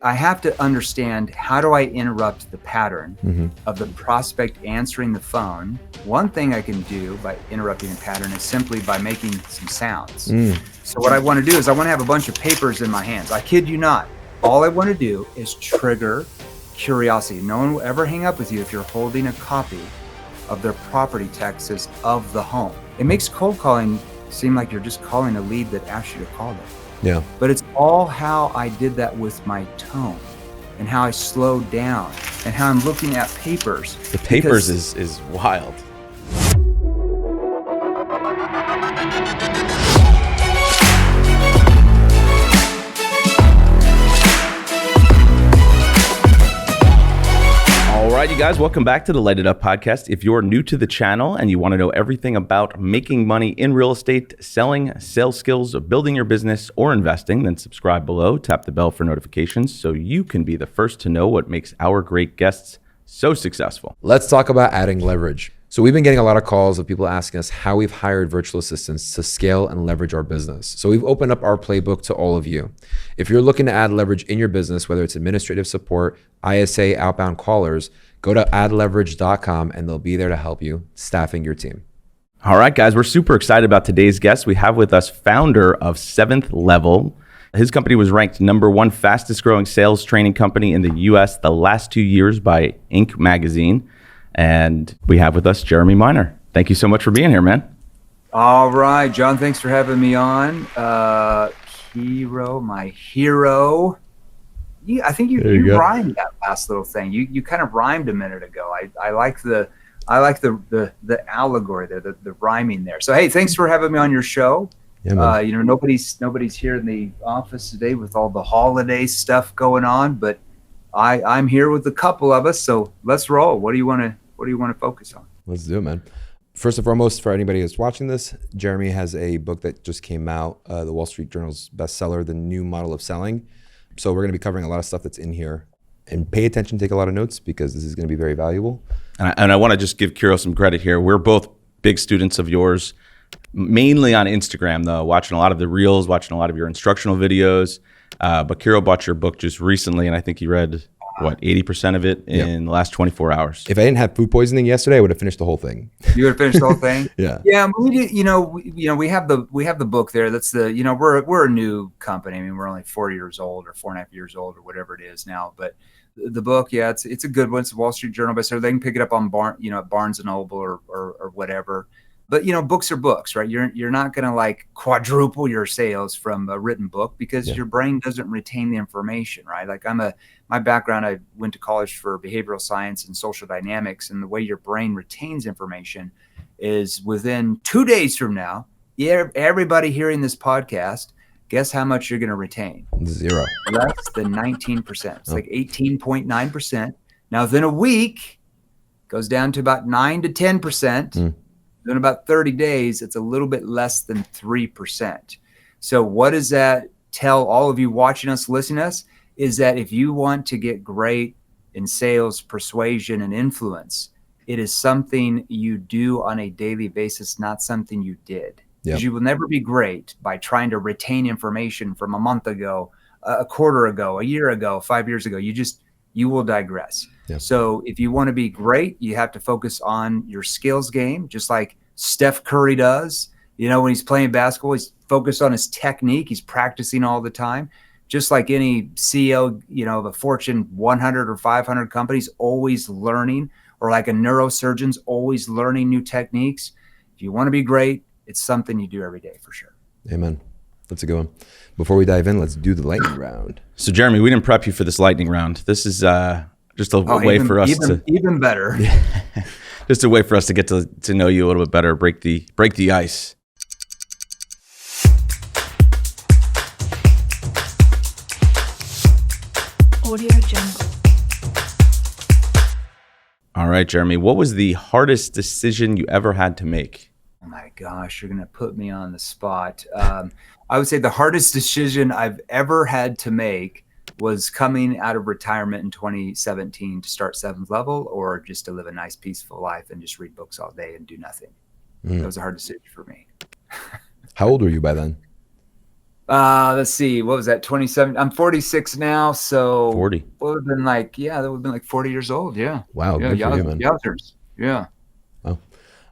I have to understand, how do I interrupt the pattern of the prospect answering the phone? One thing I can do by interrupting the pattern is simply by making some sounds. So what I want to do is I want to have a bunch of papers in my hands. I kid you not. All I want to do is trigger curiosity. No one will ever hang up with you if you're holding a copy of their property taxes of the home. It makes cold calling seem like you're just calling a lead that asked you to call them. Yeah. But it's all how I did that with my tone and how I slowed down and how I'm looking at papers. The papers is wild. All right, you guys, welcome back to the Light It Up podcast. If you're new to the channel and you want to know everything about making money in real estate, selling, sales skills, building your business, or investing, then subscribe below, tap the bell for notifications so you can be the first to know what makes our great guests so successful. Let's talk about adding leverage. So we've been getting a lot of calls of people asking us how we've hired virtual assistants to scale and leverage our business. So we've opened up our playbook to all of you. If you're looking to add leverage in your business, whether it's administrative support, ISA, outbound callers, go to addleverage.com and they'll be there to help you staffing your team. All right, guys, we're super excited about today's guest. We have with us founder of Seventh Level. His company was ranked #1 fastest growing sales training company in the US the last 2 years by Inc. magazine. And we have with us Jeremy Miner. Thank you so much for being here, man. All right, John, thanks for having me on. My hero. I think you rhymed that last little thing. You kind of rhymed a minute ago. I like the allegory there, the rhyming there. So hey, thanks for having me on your show. Yeah, Nobody's here in the office today with all the holiday stuff going on, but I'm here with a couple of us. So let's roll. What do you want to focus on? Let's do it, man. First and foremost, for anybody who's watching this, Jeremy has a book that just came out, the Wall Street Journal's bestseller, The New Model of Selling. So we're going to be covering a lot of stuff that's in here, and pay attention, take a lot of notes, because this is going to be very valuable. And I want to just give Kiro some credit here. We're both big students of yours, mainly on Instagram, though, watching a lot of the reels, watching a lot of your instructional videos. But Kiro bought your book just recently, and I think he read, 80% of it in the last 24 hours. If I didn't have food poisoning yesterday, I would have finished the whole thing. You would have finished the whole thing? Yeah. Yeah, we did, we have the book there. That's we're a new company. I mean, we're only 4 years old or 4.5 years old or whatever it is now. But the book, yeah, it's a good one. It's a Wall Street Journal bestseller. They can pick it up on Barnes and Noble or whatever. But books are books, right? You're not going to like quadruple your sales from a written book because your brain doesn't retain the information, right? Like my background, I went to college for behavioral science and social dynamics, and the way your brain retains information is within 2 days from now, everybody hearing this podcast, guess how much you're going to retain? 0. Less than 19%. It's like 18.9%. Now within a week, it goes down to about 9 to 10%. In about 30 days, it's a little bit less than 3%. So what does that tell all of you watching us, listening to us, is that if you want to get great in sales, persuasion, and influence, it is something you do on a daily basis, not something you did. Because you will never be great by trying to retain information from a month ago, a quarter ago, a year ago, 5 years ago. You will digress. Yep. So if you want to be great, you have to focus on your skills game, just like Steph Curry does. When he's playing basketball, he's focused on his technique. He's practicing all the time. Just like any CEO, of a Fortune 100 or 500 companies, always learning, or like a neurosurgeon's always learning new techniques. If you want to be great, it's something you do every day for sure. Amen. That's a good one. Before we dive in, let's do the lightning round. So, Jeremy, we didn't prep you for this lightning round. This is just a way for us to even better. Just a way for us to get to know you a little bit better, break the ice. Audio Jungle. All right, Jeremy, what was the hardest decision you ever had to make? Oh my gosh, you're going to put me on the spot. I would say the hardest decision I've ever had to make was coming out of retirement in 2017 to start Seventh Level, or just to live a nice, peaceful life and just read books all day and do nothing. That was a hard decision for me. How old were you by then? Let's see, what was that? 27. I'm 46 now, so 40. Would have been like, that would have been like 40 years old. Yeah. Wow, Yeah. good for you, man. Youngsters. Yeah. Wow.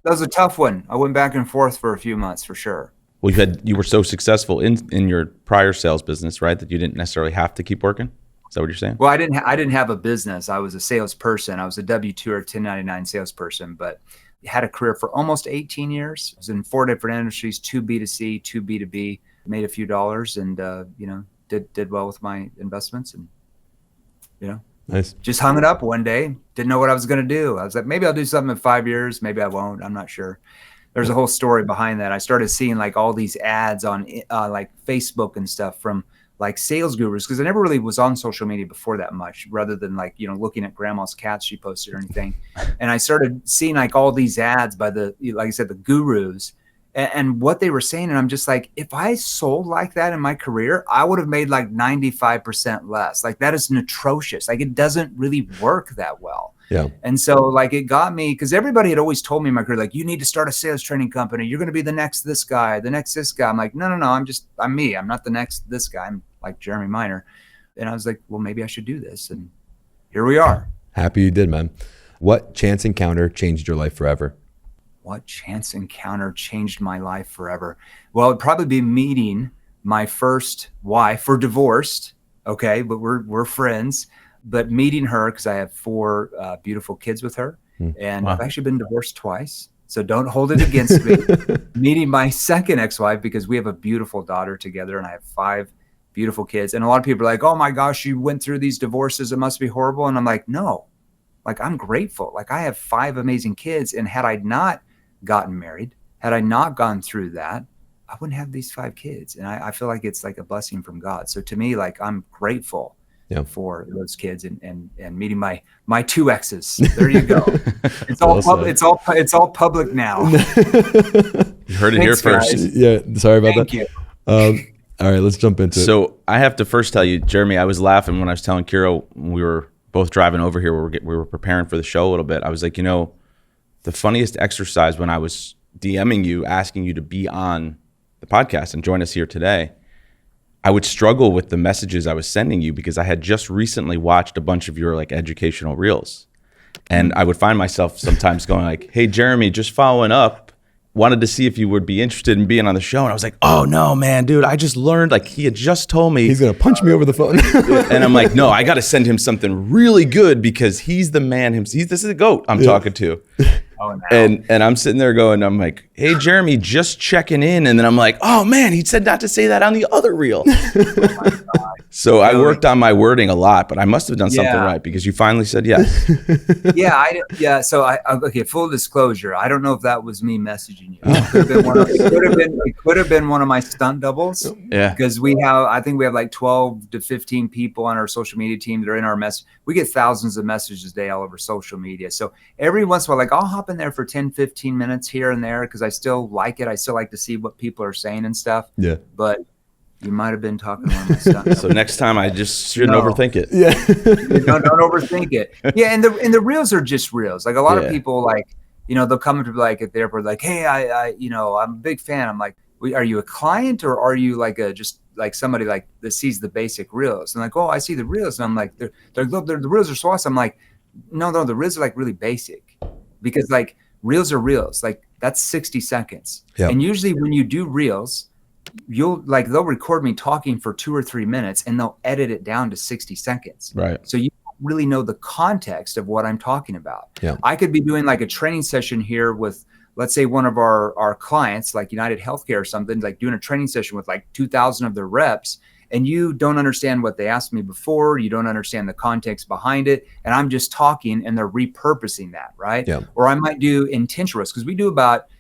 That was a tough one. I went back and forth for a few months for sure. Well, you were so successful in your prior sales business, right, that you didn't necessarily have to keep working. Is that what you're saying? Well, I didn't have a business. I was a salesperson. I was a W-2 or 1099 salesperson, but had a career for almost 18 years. I was in 4 different industries, 2 B2C, 2 B2B, made a few dollars and, did well with my investments and, Nice. just hung it up one day. Didn't know what I was going to do. I was like, maybe I'll do something in 5 years. Maybe I won't. I'm not sure. There's a whole story behind that. I started seeing like all these ads on like Facebook and stuff from like sales gurus, because I never really was on social media before that much, rather than like, looking at grandma's cats she posted or anything. And I started seeing like all these ads by like I said, the gurus and what they were saying. And I'm just like, if I sold like that in my career, I would have made like 95% less. Like that is atrocious. Like it doesn't really work that well. Yeah. And so like it got me, because everybody had always told me in my career, like, you need to start a sales training company. You're going to be the next this guy, the next this guy. I'm like, no, I'm me. I'm not the next this guy. I'm like Jeremy Minor. And I was like, well, maybe I should do this. And here we are. Happy you did, man. What chance encounter changed your life forever? What chance encounter changed my life forever? Well, it'd probably be meeting my first wife. We're divorced. Okay. But we're friends. But meeting her, because I have 4 beautiful kids with her, and I've actually been divorced twice, so don't hold it against me. Meeting my second ex-wife, because we have a beautiful daughter together, and I have 5 beautiful kids. And a lot of people are like, oh my gosh, you went through these divorces, it must be horrible. And I'm like, no, like I'm grateful. Like I have 5 amazing kids, and had I not gotten married, had I not gone through that, I wouldn't have these 5 kids. And I feel like it's like a blessing from God. So to me, like I'm grateful for those kids and meeting my 2 exes. There you go. It's all it's all public now. You heard it here first. Guys. Yeah. Sorry about Thank that. you. All right, let's jump into it. So I have to first tell you, Jeremy, I was laughing when I was telling Kiro when we were both driving over here. We were preparing for the show a little bit. I was like, the funniest exercise when I was DMing you, asking you to be on the podcast and join us here today, I would struggle with the messages I was sending you because I had just recently watched a bunch of your like educational reels. And I would find myself sometimes going like, hey, Jeremy, just following up, wanted to see if you would be interested in being on the show. And I was like, oh no, man, dude, I just learned, like he had just told me. He's going to punch me over the phone. And I'm like, no, I got to send him something really good because he's the man. This is the goat I'm talking to. Oh, no. And I'm sitting there going, I'm like, hey, Jeremy, just checking in. And then I'm like, oh, man, he said not to say that on the other reel. Oh my God. So I worked on my wording a lot, but I must have done something right because you finally said yes. So okay, full disclosure, I don't know if that was me messaging you. It could have been one of my stunt doubles. Yeah. Because I think we have like 12 to 15 people on our social media team that are in our mess. We get thousands of messages a day all over social media. So every once in a while, like I'll hop in there for 10, 15 minutes here and there because I still like it. I still like to see what people are saying and stuff. Yeah. But you might have been talking to one of my stunt. So next time I just shouldn't overthink it. Yeah. don't overthink it. Yeah, and the reels are just reels. Like a lot of people, like they'll come to like at the airport, like, hey, I'm a big fan. I'm like, are you a client or are you like just like somebody like that sees the basic reels? And like, oh, I see the reels, and I'm like, the reels are so awesome. I'm like, no, the reels are like really basic because like reels are reels. Like that's 60 seconds. Yeah. And usually when you do reels, they'll record me talking for 2 or 3 minutes and they'll edit it down to 60 seconds. Right. So you don't really know the context of what I'm talking about. Yeah. I could be doing like a training session here with, let's say, one of our clients, like United Healthcare or something, like doing a training session with like 2,000 of their reps, and you don't understand what they asked me before. You don't understand the context behind it. And I'm just talking and they're repurposing that, right? Yeah. Or I might do intentional because we do about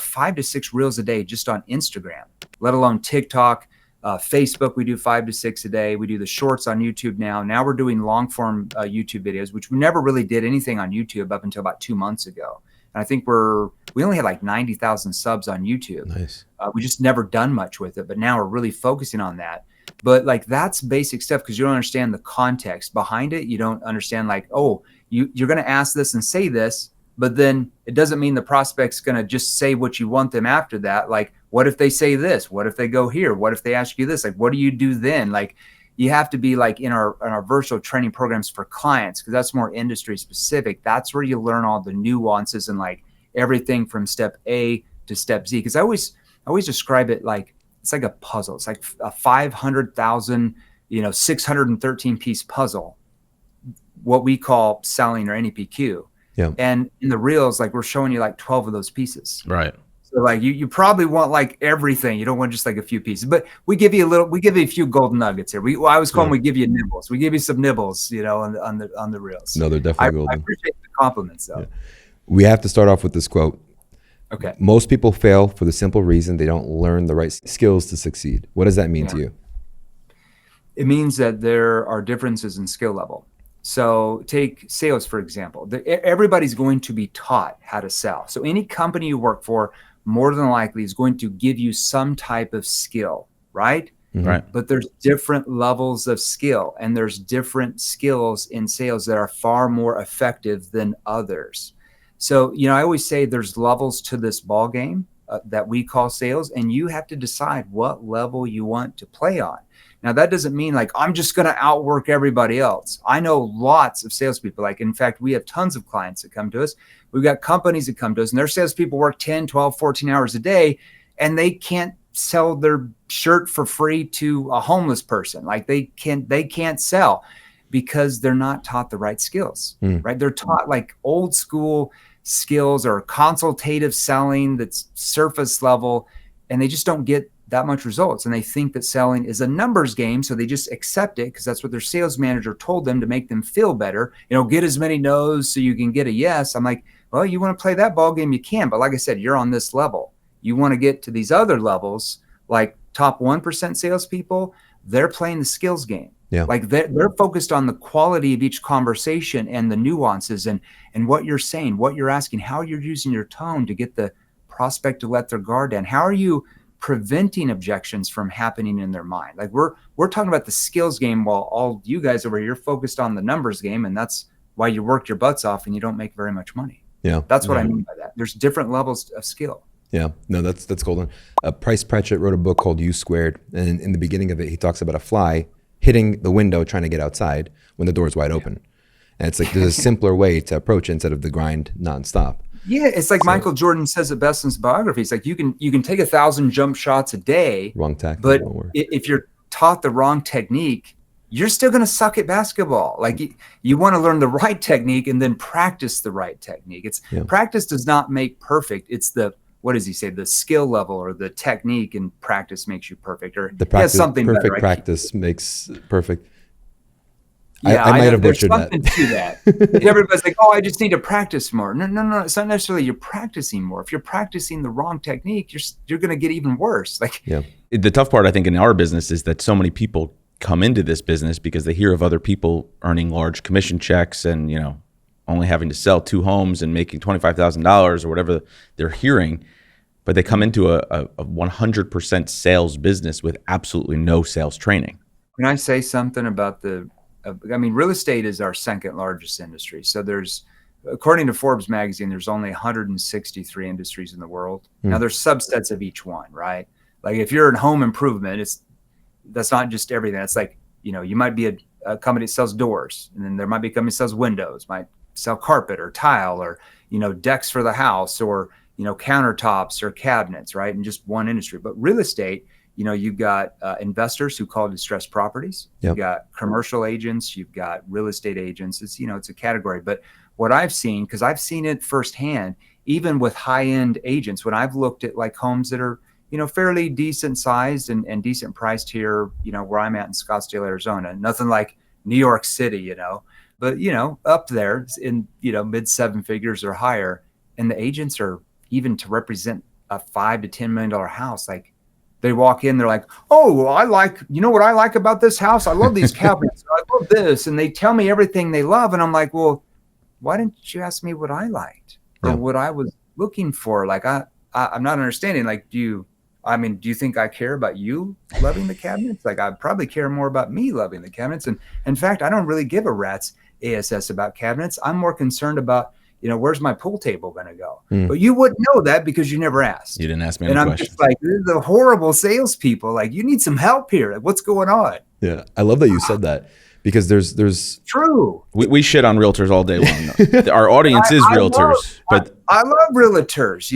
5 to 6 reels a day just on Instagram, let alone TikTok, Facebook. We do 5 to 6 a day. We do the shorts on YouTube now. Now we're doing long form YouTube videos, which we never really did anything on YouTube up until about 2 months ago. And I think we only had like 90,000 subs on YouTube. Nice. We just never done much with it, but now we're really focusing on that. But like that's basic stuff because you don't understand the context behind it. You don't understand like, oh, you're going to ask this and say this, but then it doesn't mean the prospect's going to just say what you want them after that. Like, what if they say this? What if they go here? What if they ask you this? Like, what do you do then? Like, you have to be like in our virtual training programs for clients, because that's more industry specific. That's where you learn all the nuances and like everything from step A to step Z. Because I always describe it like it's like a puzzle. It's like a 500,000, 613 piece puzzle, what we call selling or NEPQ. Yeah. And in the reels, like we're showing you like 12 of those pieces. Right. So like you probably want like everything. You don't want just like a few pieces, but we give you a few golden nuggets here. I always call them, we give you nibbles. We give you some nibbles, on the reels. No, they're definitely golden. I appreciate the compliments though. Yeah. We have to start off with this quote. Okay. Most people fail for the simple reason they don't learn the right skills to succeed. What does that mean to you? It means that there are differences in skill level. So take sales, for example. Everybody's going to be taught how to sell. So any company you work for, more than likely is going to give you some type of skill, right? Right. But there's different levels of skill, and there's different skills in sales that are far more effective than others. So, I always say there's levels to this ball game that we call sales, and you have to decide what level you want to play on. Now, that doesn't mean like, I'm just going to outwork everybody else. I know lots of salespeople. Like, in fact, we have tons of clients that come to us. We've got companies that come to us, and their salespeople work 10, 12, 14 hours a day, and they can't sell their shirt for free to a homeless person. Like they can't sell because they're not taught the right skills, right? They're taught like old school skills or consultative selling that's surface level, and they just don't get that much results. And they think that selling is a numbers game. So they just accept it because that's what their sales manager told them to make them feel better. Get as many no's so you can get a yes. I'm like, well, you want to play that ball game, you can. But like I said, you're on this level. You want to get to these other levels, like top 1% salespeople, they're playing the skills game. Yeah. Like they're focused on the quality of each conversation and the nuances and what you're saying, what you're asking, how you're using your tone to get the prospect to let their guard down. How are you preventing objections from happening in their mind? Like we're talking about the skills game while all you guys over here focused on the numbers game, and that's why you work your butts off and you don't make very much money. Yeah. That's what I mean by that. There's different levels of skill. Yeah, no, that's golden. Price Pratchett wrote a book called U Squared, and in the beginning of it, he talks about a fly hitting the window trying to get outside when the door's wide open. And it's like there's a simpler way to approach it instead of the grind nonstop. Yeah, it's like Michael Jordan says it best in his biography. It's like you can take 1,000 jump shots a day, Wrong tactic, but won't work. if you're taught the wrong technique, you're still going to suck at basketball. Like you want to learn the right technique and then practice the right technique. Practice does not make perfect. It's what does he say? The skill level or the technique and practice makes you perfect, or The practice, something perfect better, right? practice makes perfect. Yeah, I might have there's butchered something to that. Everybody's like, oh, I just need to practice more. No. It's not necessarily you're practicing more. If you're practicing the wrong technique, you're going to get even worse. Like, Yeah. The tough part, I think, in our business is that so many people come into this business because they hear of other people earning large commission checks and, only having to sell 2 homes and making $25,000 or whatever they're hearing. But they come into a 100% sales business with absolutely no sales training. Can I say something about real estate is our second largest industry. So according to Forbes magazine, there's only 163 industries in the world. Now there's subsets of each one, right? Like if you're in home improvement, that's not just everything. It's like, you might be a company that sells doors, and then there might be a company that sells windows, might sell carpet or tile or, decks for the house or, countertops or cabinets, right? In just one industry. But real estate, you've got investors who call distressed properties. Yep. You've got commercial agents. You've got real estate agents. It's, it's a category. But what I've seen, because I've seen it firsthand, even with high-end agents, when I've looked at like homes that are, fairly decent sized and decent priced here, where I'm at in Scottsdale, Arizona, nothing like New York City, but, up there in, mid 7 figures or higher. And the agents are even to represent a $5 to $10 million house. Like they walk in, they're like, oh, what I like about this house? I love these cabinets. I love this. And they tell me everything they love. And I'm like, well, why didn't you ask me what I liked or what I was looking for? Like, I'm not understanding. Like, do you think I care about you loving the cabinets? Like, I probably care more about me loving the cabinets. And in fact, I don't really give a rat's ass about cabinets. I'm more concerned about, where's my pool table going to go? But you wouldn't know that because you never asked. You didn't ask me any and I'm questions. just like, this is the horrible salespeople. Like, you need some help here. Like, what's going on? Yeah, I love that you said that, because there's True. We shit on realtors all day long. Our audience is realtors, but I love realtors,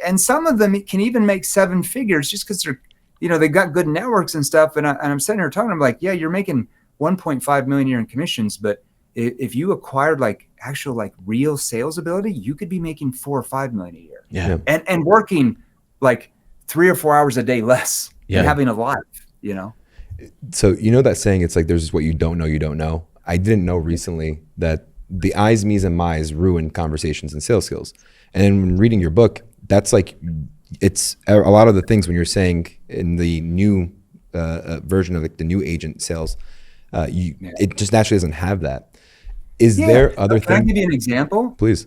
and some of them can even make 7 figures just because they're, they got good networks and stuff. And I'm sitting here talking, I'm like, yeah, you're making 1.5 million a year in commissions, but if you acquired actual real sales ability, you could be making 4 or 5 million a year. Yeah. And working 3 or 4 hours a day less and having a life, So that saying, it's like, there's what you don't know. I didn't know recently that the I's, me's, and my's ruin conversations and sales skills. And when reading your book, that's it's a lot of the things when you're saying in the new version of the new agent sales, it just naturally doesn't have that. Is there other things? Can I give you an example? Please.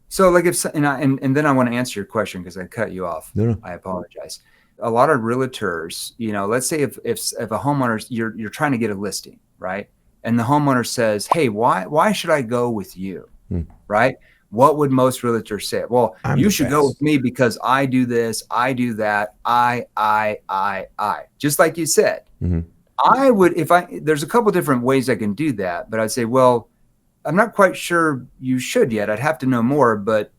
So and then I want to answer your question because I cut you off. No. I apologize. A lot of realtors, let's say if a homeowner, you're trying to get a listing, right? And the homeowner says, hey, why should I go with you? Right? What would most realtors say? Well, you should go with me because I do this, I do that, I. Just like you said. I would, there's a couple different ways I can do that, but I'd say, well, I'm not quite sure you should yet. I'd have to know more, but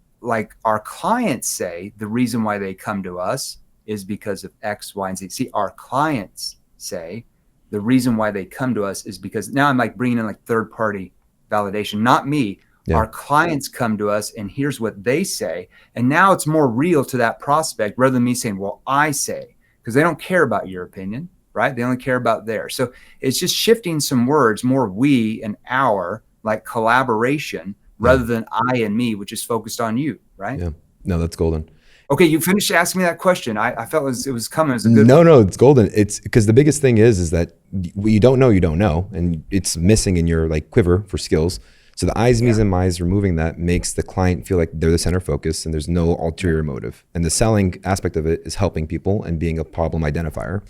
our clients say the reason why they come to us is because of X, Y, and Z. See, our clients say the reason why they come to us is because, now I'm bringing in third party validation, not me. Yeah. Our clients come to us and here's what they say. And now it's more real to that prospect rather than me saying, well, I say, because they don't care about your opinion, right? They only care about theirs. So it's just shifting some words, more we and our, collaboration rather than I and me, which is focused on you, right? Yeah. No, that's golden. Okay, you finished asking me that question. I felt it was coming as a good No, it's golden. It's because the biggest thing is that what you don't know, and it's missing in your quiver for skills. So the I's, me's, and my's, removing that makes the client feel like they're the center focus and there's no ulterior motive. And the selling aspect of it is helping people and being a problem identifier.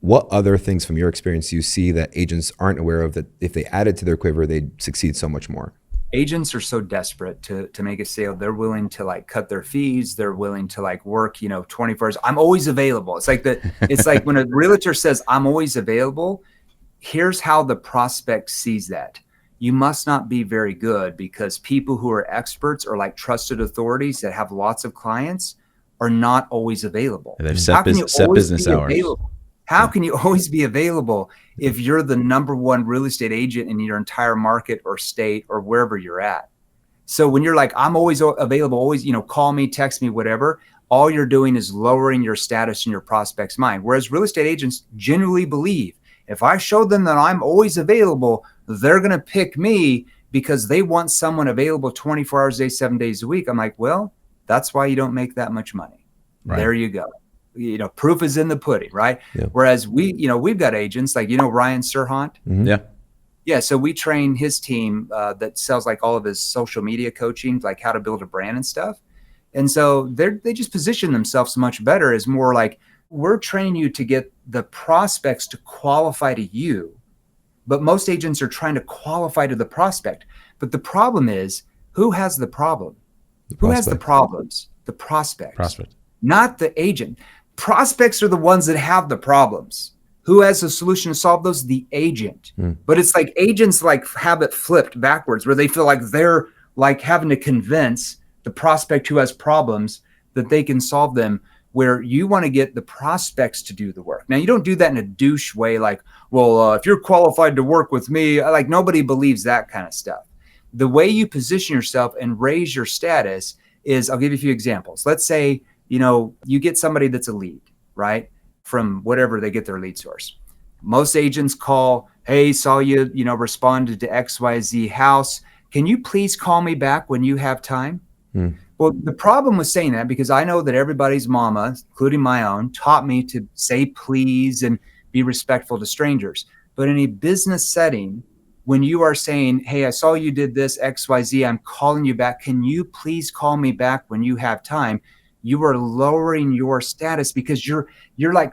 What other things from your experience do you see that agents aren't aware of that if they added to their quiver, they'd succeed so much more? Agents are so desperate to make a sale. They're willing to cut their fees. They're willing to work, 24 hours. I'm always available. It's like when a realtor says, I'm always available, here's how the prospect sees that. You must not be very good because people who are experts or trusted authorities that have lots of clients are not always available. They've set business hours. Available? How can you always be available if you're the number one real estate agent in your entire market or state or wherever you're at? So when you're I'm always available, always, call me, text me, whatever, all you're doing is lowering your status in your prospect's mind. Whereas real estate agents genuinely believe if I show them that I'm always available, they're going to pick me because they want someone available 24 hours a day, 7 days a week. I'm like, well, that's why you don't make that much money. Right. There you go. Proof is in the pudding, right? Yeah. Whereas we've got agents Ryan Serhant. Mm-hmm. Yeah. Yeah. So we train his team that sells all of his social media coaching, how to build a brand and stuff. And so they just position themselves much better as more we're training you to get the prospects to qualify to you. But most agents are trying to qualify to the prospect. But the problem is, who has the problem? Who has the problems? The prospect. Not the agent. Prospects are the ones that have the problems. Who has a solution to solve those? The agent. But it's agents have it flipped backwards where they feel they're having to convince the prospect who has problems that they can solve them, where you want to get the prospects to do the work. Now, you don't do that in a douche way if you're qualified to work with me, nobody believes that kind of stuff. The way you position yourself and raise your status is, I'll give you a few examples. Let's say, you get somebody that's a lead, right? From whatever they get their lead source. Most agents call, hey, saw you, responded to XYZ house. Can you please call me back when you have time? Well, the problem with saying that, because I know that everybody's mama, including my own, taught me to say please and be respectful to strangers. But in a business setting, when you are saying, hey, I saw you did this XYZ, I'm calling you back. Can you please call me back when you have time? You are lowering your status because you're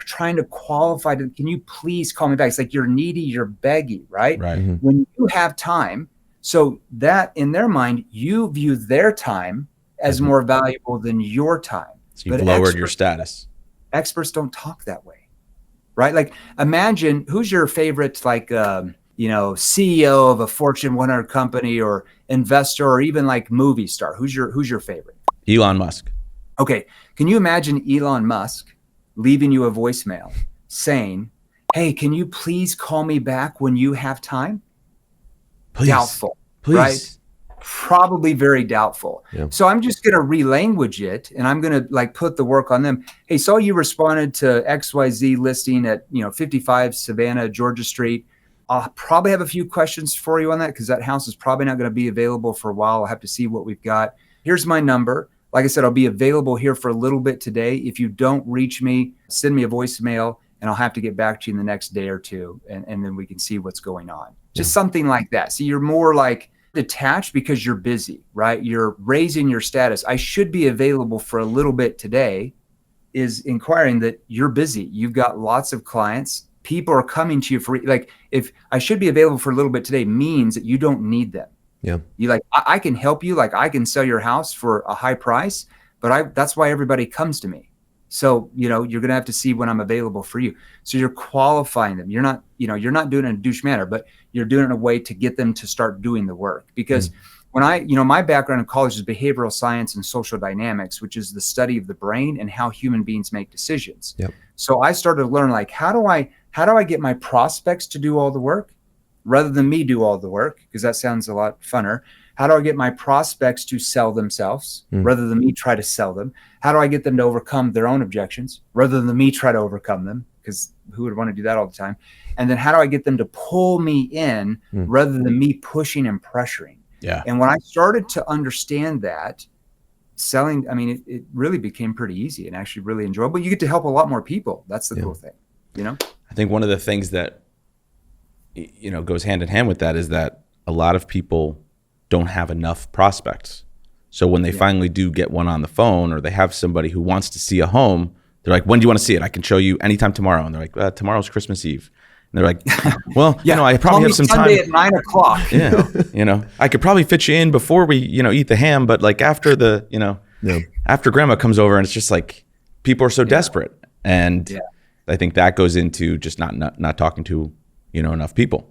trying to qualify to, can you please call me back? It's you're needy, you're begging, right? Right. When you have time, So that in their mind, you view their time as more valuable than your time. So you've lowered your status. Experts don't talk that way, right? Like imagine who's your favorite, like, CEO of a Fortune 100 company or investor or even like movie star. Who's your favorite? Elon Musk. Okay. Can you imagine Elon Musk leaving you a voicemail saying, hey, can you please call me back when you have time? Please. Doubtful, Please. right? Probably very doubtful. Yeah. So I'm just going to relanguage it and I'm going to like put the work on them. Hey, so you responded to XYZ listing at, 55 Savannah, Georgia Street. I'll probably have a few questions for you on that because that house is probably not going to be available for a while. I'll have to see what we've got. Here's my number. Like I said, I'll be available here for a little bit today. If you don't reach me, send me a voicemail and I'll have to get back to you in the next day or two. And then we can see what's going on. Just something like that. So you're more like detached because you're busy, right? You're raising your status. I should be available for a little bit today is inquiring that you're busy. You've got lots of clients. People are coming to you for like, if I should be available for a little bit today means that you don't need them. Yeah. You like, I can help you. Like I can sell your house for a high price, but that's why everybody comes to me. So, you're going to have to see when I'm available for you. So you're qualifying them. You're not doing it in a douche manner, but you're doing it in a way to get them to start doing the work. Because when my background in college is behavioral science and social dynamics, which is the study of the brain and how human beings make decisions. Yep. So I started to learn like, how do I get my prospects to do all the work rather than me do all the work? Because that sounds a lot funner. How do I get my prospects to sell themselves rather than me try to sell them? How do I get them to overcome their own objections rather than me try to overcome them? Because who would want to do that all the time? And then how do I get them to pull me in rather than me pushing and pressuring? Yeah. And when I started to understand that, selling, it really became pretty easy and actually really enjoyable. You get to help a lot more people. That's the cool thing, I think one of the things that, goes hand in hand with that is that a lot of people don't have enough prospects. So when they finally do get one on the phone or they have somebody who wants to see a home, they're like, when do you want to see it? I can show you anytime tomorrow. And they're like, tomorrow's Christmas Eve. And they're like, well, I probably have some Sunday time. At 9:00. Yeah. I could probably fit you in before we, eat the ham. But like after after grandma comes over and it's just like, people are so desperate. And I think that goes into just not talking to, enough people.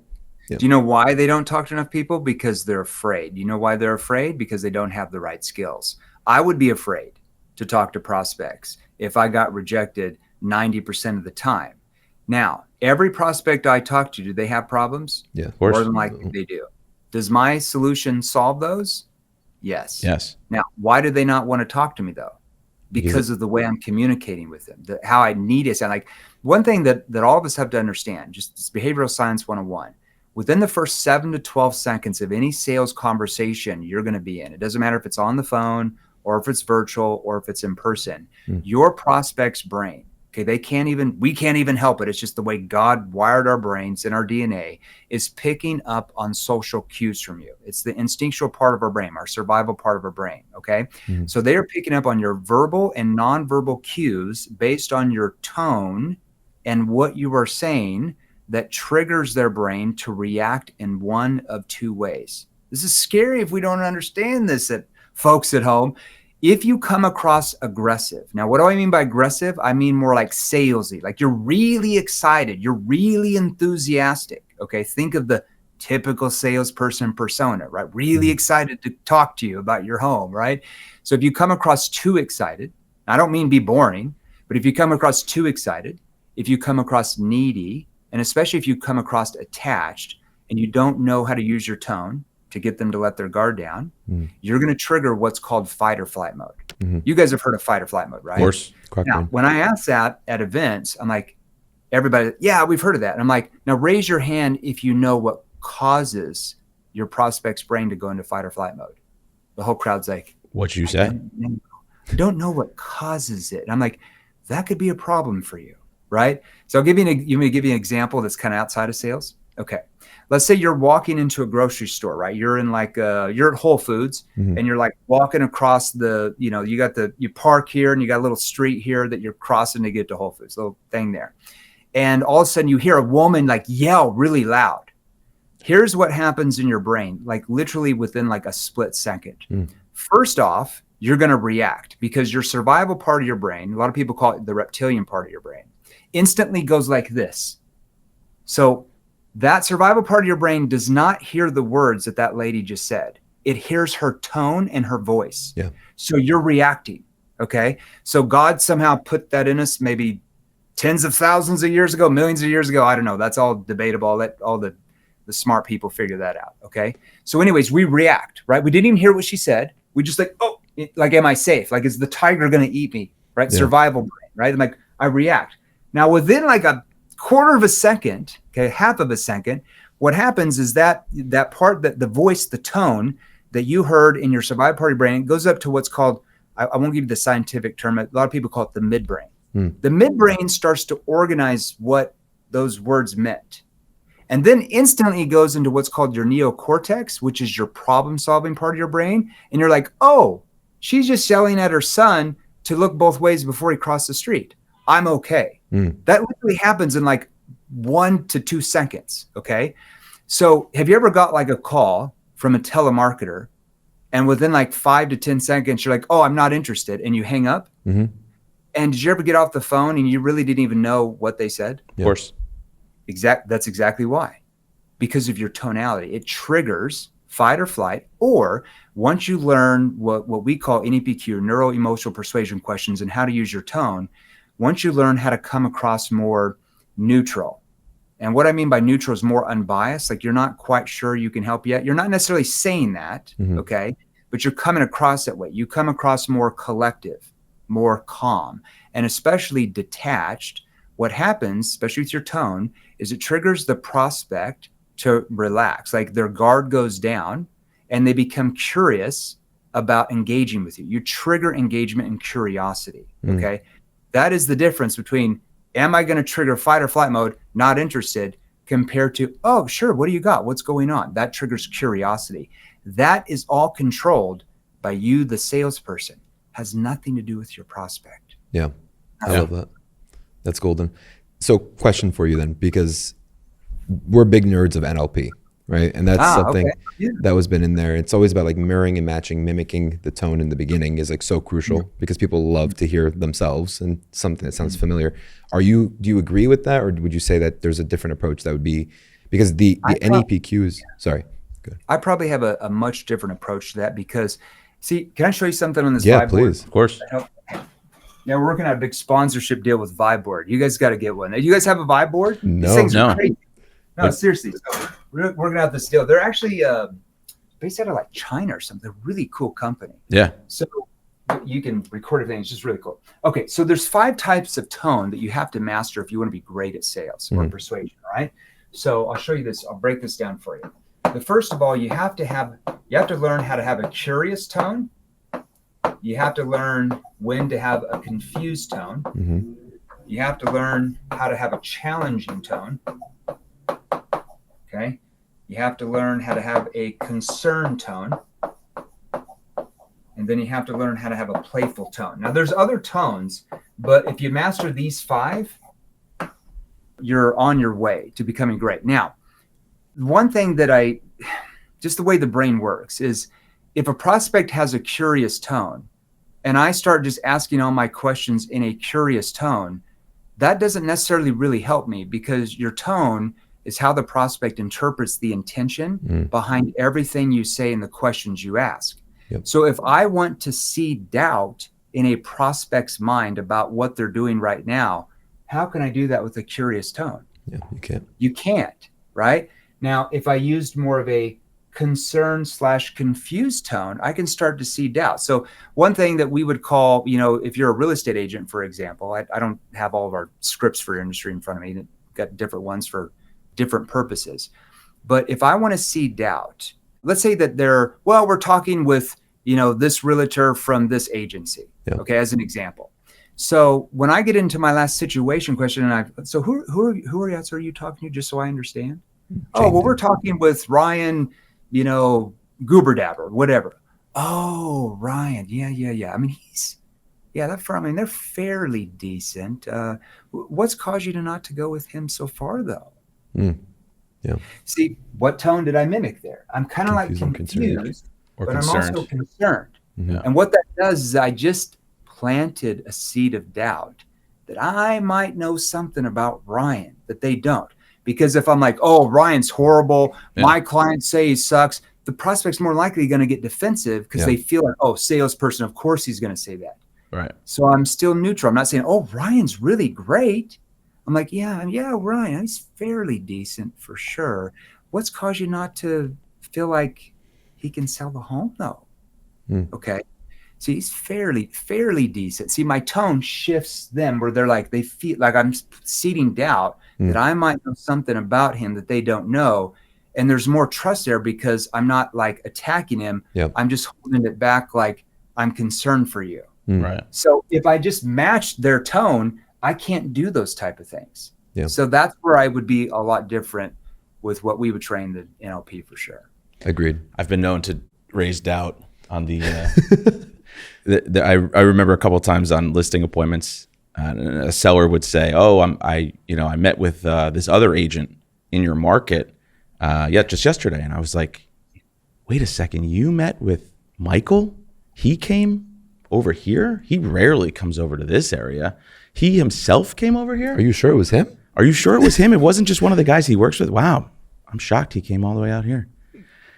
Do you know why they don't talk to enough people? Because they're afraid. You know why they're afraid? Because they don't have the right skills. I would be afraid to talk to prospects if I got rejected 90% of the time. Now, every prospect I talk to, do they have problems? Yeah, of More course. than likely they do. Does my solution solve those? Yes. Yes. Now, why do they not want to talk to me though? Because of the way I'm communicating with them, how I need it. And like one thing that all of us have to understand, just this behavioral science 101, within the first 7 to 12 seconds of any sales conversation you're going to be in, it doesn't matter if it's on the phone or if it's virtual or if it's in person, your prospect's brain, okay, we can't even help it. It's just the way God wired our brains and our DNA is picking up on social cues from you. It's the instinctual part of our brain, our survival part of our brain, okay? So they are picking up on your verbal and nonverbal cues based on your tone and what you are saying that triggers their brain to react in one of two ways. This is scary if we don't understand this, folks at home. If you come across aggressive, now what do I mean by aggressive? I mean more like salesy, like you're really excited, you're really enthusiastic, okay? Think of the typical salesperson persona, right? Really excited to talk to you about your home, right? So if you come across too excited, I don't mean be boring, but if you come across too excited, if you come across needy, and especially if you come across attached and you don't know how to use your tone to get them to let their guard down, you're going to trigger what's called fight or flight mode. You guys have heard of fight or flight mode, right? Of course. Now, when I ask that at events, I'm like, everybody, yeah, we've heard of that. And I'm like, now raise your hand if you know what causes your prospect's brain to go into fight or flight mode. The whole crowd's like, What you say? I don't know what causes it. And I'm like, that could be a problem for you, right? So I'll give you an example that's kind of outside of sales. Okay. Let's say you're walking into a grocery store, right? You're in you're at Whole Foods and you're like walking across you park here and you got a little street here that you're crossing to get to Whole Foods, little thing there. And all of a sudden you hear a woman like yell really loud. Here's what happens in your brain, like literally within like a split second. First off, you're going to react because your survival part of your brain, a lot of people call it the reptilian part of your brain, instantly goes like this. So that survival part of your brain does not hear the words that that lady just said. It hears her tone and her voice. Yeah. So you're reacting. Okay. So God somehow put that in us maybe tens of thousands of years ago, millions of years ago. I don't know. That's all debatable. I'll let all the smart people figure that out. Okay. So anyways, we react, right? We didn't even hear what she said. We just like, oh, like, am I safe? Like, is the tiger going to eat me? Right. Yeah. Survival brain, right? I'm like, I react. Now within like a quarter of a second, okay, half of a second, what happens is that part, that the voice, the tone that you heard in your survival part of your brain goes up to what's called, I won't give you the scientific term, a lot of people call it the midbrain. The midbrain starts to organize what those words meant. And then instantly goes into what's called your neocortex, which is your problem-solving part of your brain. And you're like, oh, she's just yelling at her son to look both ways before he crossed the street. I'm okay. That literally happens in like 1 to 2 seconds. Okay. So have you ever got like a call from a telemarketer and within like 5 to 10 seconds, you're like, oh, I'm not interested. And you hang up. And did you ever get off the phone and you really didn't even know what they said? Of course. That's exactly why. Because of your tonality. It triggers fight or flight, or once you learn what we call NEPQ, neuro emotional persuasion questions, and how to use your tone, once you learn how to come across more neutral. And what I mean by neutral is more unbiased, like you're not quite sure you can help yet. You're not necessarily saying that, okay? But you're coming across that way. You come across more collective, more calm, and especially detached. What happens, especially with your tone, is it triggers the prospect to relax, like their guard goes down and they become curious about engaging with you. You trigger engagement and curiosity, okay? That is the difference between, am I going to trigger fight or flight mode, not interested, compared to, oh, sure, what do you got? What's going on? That triggers curiosity. That is all controlled by you, the salesperson. Has nothing to do with your prospect. Yeah, I love that. That's golden. So question for you then, because we're big nerds of NLP, right? And that's something that was been in there. It's always about like mirroring and matching, mimicking the tone in the beginning is like so crucial because people love to hear themselves and something that sounds familiar. Do you agree with that? Or would you say that there's a different approach that would be, because the NEPQs, sorry. Good. I probably have a much different approach to that because, see, can I show you something on this Yeah, Vibe please. board? Of course. Yeah, we're working on a big sponsorship deal with Vibe board. You guys got to get one. You guys have a Vibe board? No. These things are crazy. No, seriously. So we're working out this deal. They're actually based out of like China or something. Really cool company. Yeah. So you can record everything. It's just really cool. Okay, so there's 5 types of tone that you have to master if you want to be great at sales or persuasion, right? So I'll show you this. I'll break this down for you. The first of all, you have to learn how to have a curious tone. You have to learn when to have a confused tone. You have to learn how to have a challenging tone. Okay. You have to learn how to have a concerned tone. And then you have to learn how to have a playful tone. Now there's other tones, but if you master these 5, you're on your way to becoming great. Now, one thing that just the way the brain works is if a prospect has a curious tone and I start just asking all my questions in a curious tone, that doesn't necessarily really help me because your tone is how the prospect interprets the intention behind everything you say and the questions you ask. Yep. So if I want to see doubt in a prospect's mind about what they're doing right now, how can I do that with a curious tone? Yeah, you can't. You can't, right? Now, if I used more of a concerned/confused tone, I can start to see doubt. So one thing that we would call, if you're a real estate agent, for example, I don't have all of our scripts for your industry in front of me. I've got different ones for different purposes. But if I want to see doubt, let's say that we're talking with, this realtor from this agency, okay, as an example. So when I get into my last situation question, who are you talking to, just so I understand? Oh, well, we're talking with Ryan, Gooberdabber, whatever. Oh, Ryan. Yeah. I mean, they're fairly decent. What's caused you to not to go with him so far though? Yeah. See, what tone did I mimic there? I'm kind of like Confused and concerned. confused, Or but concerned. I'm also concerned. Mhm. And what that does is I just planted a seed of doubt that I might know something about Ryan that they don't. Because if I'm like, oh, Ryan's horrible, my clients say he sucks, the prospect's more likely going to get defensive because they feel like, oh, salesperson, of course he's going to say that. Right. So I'm still neutral. I'm not saying, oh, Ryan's really great. I'm like, yeah, Ryan, he's fairly decent for sure. What's caused you not to feel like he can sell the home though? Okay. See, he's fairly decent. See, my tone shifts them where they're like, they feel like I'm seeding doubt that I might know something about him that they don't know. And there's more trust there because I'm not like attacking him. Yep. I'm just holding it back like I'm concerned for you. Right. So if I just matched their tone, I can't do those type of things. Yeah. So that's where I would be a lot different with what we would train the NLP for sure. Agreed. I've been known to raise doubt on the, I remember a couple of times on listing appointments, a seller would say, oh, I met with this other agent in your market just yesterday. And I was like, wait a second, you met with Michael? He came over here? He rarely comes over to this area. He himself came over here? Are you sure it was him? Are you sure it was him? It wasn't just one of the guys he works with? Wow. I'm shocked he came all the way out here.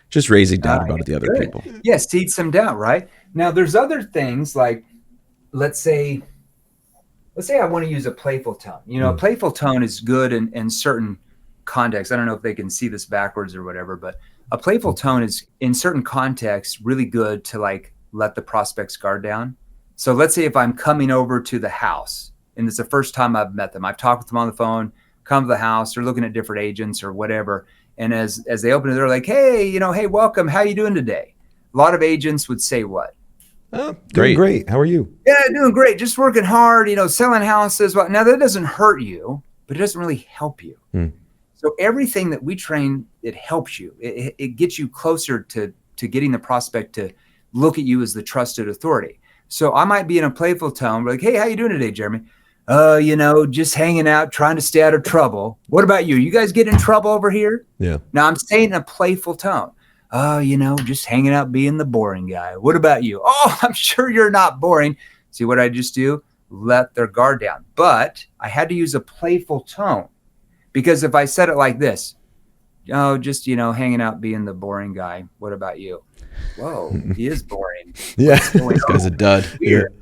Just raising doubt about the other people. Yeah, seed some doubt, right? Now there's other things like, let's say I want to use a playful tone. A playful tone is good in certain contexts. I don't know if they can see this backwards or whatever, but a playful tone is in certain contexts really good to like let the prospect's guard down. So let's say if I'm coming over to the house and it's the first time I've met them, I've talked with them on the phone, come to the house, they're looking at different agents or whatever. And as they open it, they're like, hey, hey, welcome. How you doing today? A lot of agents would say what? Oh, doing great. How are you? Yeah, doing great. Just working hard, selling houses. Well, now that doesn't hurt you, but it doesn't really help you. So everything that we train, it helps you. It gets you closer to getting the prospect to look at you as the trusted authority. So I might be in a playful tone, like, hey, how you doing today, Jeremy? Just hanging out, trying to stay out of trouble. What about you? You guys get in trouble over here? Yeah. Now I'm saying in a playful tone. Just hanging out, being the boring guy. What about you? Oh, I'm sure you're not boring. See what I just do? Let their guard down. But I had to use a playful tone because if I said it like this, hanging out, being the boring guy. What about you? Whoa, he is boring. Yeah. This guy's a dud. Weird.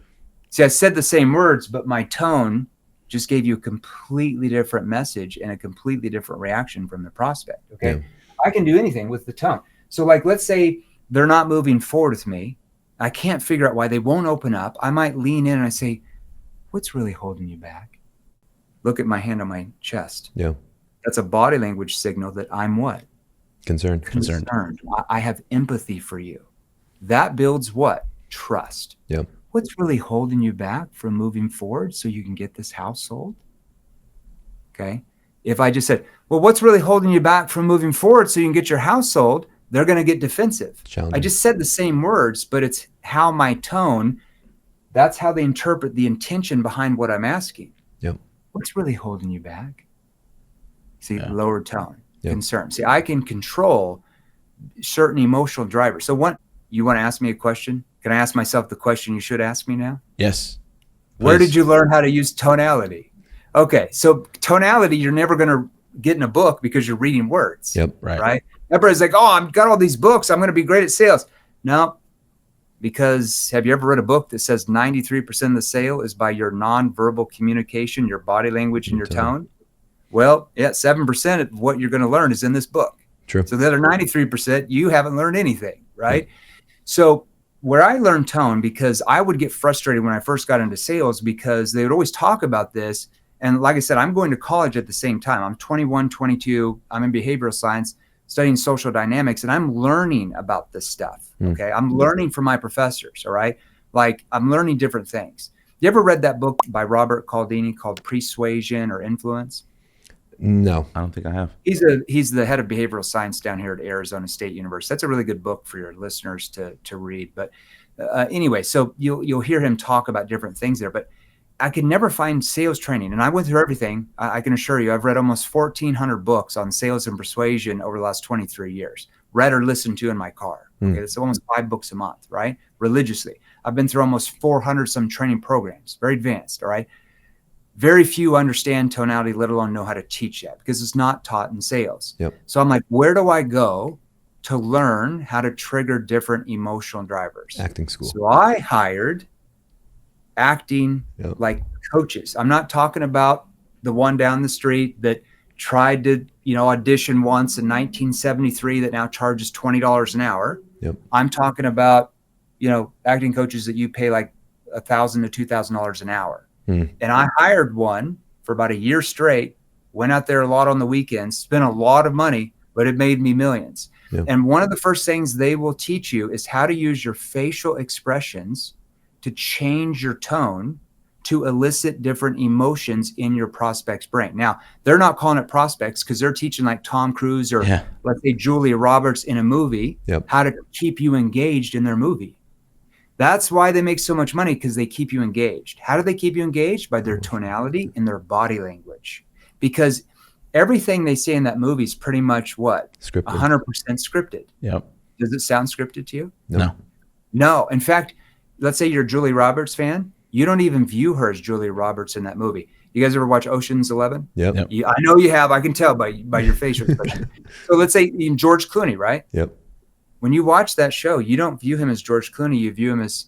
See, I said the same words, but my tone just gave you a completely different message and a completely different reaction from the prospect. Okay. Yeah. I can do anything with the tone. So like, let's say they're not moving forward with me. I can't figure out why they won't open up. I might lean in and I say, what's really holding you back? Look at my hand on my chest. Yeah. That's a body language signal that I'm what? Concerned. I have empathy for you. That builds what? Trust. Yeah. What's really holding you back from moving forward so you can get this house sold? Okay. If I just said, well, what's really holding you back from moving forward so you can get your house sold? They're going to get defensive. I just said the same words, but it's how my tone, that's how they interpret the intention behind what I'm asking. Yep. What's really holding you back? See, lower tone, concern. See, I can control certain emotional drivers. So you want to ask me a question? Can I ask myself the question you should ask me now? Yes. Please. Where did you learn how to use tonality? Okay, so tonality, you're never going to get in a book because you're reading words. Yep. Right? Everybody's like, oh, I've got all these books. I'm going to be great at sales. No, because have you ever read a book that says 93% of the sale is by your nonverbal communication, your body language, and your tone? Well, 7% of what you're going to learn is in this book. True. So the other 93%, you haven't learned anything, right? So where I learned tone, because I would get frustrated when I first got into sales because they would always talk about this. And like I said, I'm going to college at the same time. I'm 21, 22. I'm in behavioral science, studying social dynamics, and I'm learning about this stuff. Okay. I'm learning from my professors. All right. Like I'm learning different things. You ever read that book by Robert Cialdini called Persuasion or Influence? No, I don't think I have. He's the head of behavioral science down here at Arizona State University. That's a really good book for your listeners to read. But anyway, so you'll hear him talk about different things there. But I could never find sales training. And I went through everything. I can assure you, I've read almost 1,400 books on sales and persuasion over the last 23 years, read or listened to in my car. Okay, that's almost 5 books a month, right? Religiously. I've been through almost 400 some training programs, very advanced, all right? Very few understand tonality, let alone know how to teach that, because it's not taught in sales. Yep. So I'm like, where do I go to learn how to trigger different emotional drivers? Acting school. So I hired acting Yep. like coaches. I'm not talking about the one down the street that tried to, audition once in 1973 that now charges $20 an hour. Yep. I'm talking about, acting coaches that you pay like $1,000 to $2,000 an hour. And I hired one for about a year straight, went out there a lot on the weekends, spent a lot of money, but it made me millions. Yep. And one of the first things they will teach you is how to use your facial expressions to change your tone to elicit different emotions in your prospect's brain. Now, they're not calling it prospects because they're teaching like Tom Cruise or let's say Julia Roberts in a movie, how to keep you engaged in their movie. That's why they make so much money, because they keep you engaged. How do they keep you engaged? By their tonality and their body language. Because everything they say in that movie is pretty much what? Scripted. 100% scripted. Yep. Does it sound scripted to you? No. In fact, let's say you're a Julia Roberts fan. You don't even view her as Julia Roberts in that movie. You guys ever watch Ocean's 11? Yep. I know you have. I can tell by your facial expression. So let's say in George Clooney, right? Yep. When you watch that show, you don't view him as George Clooney. You view him as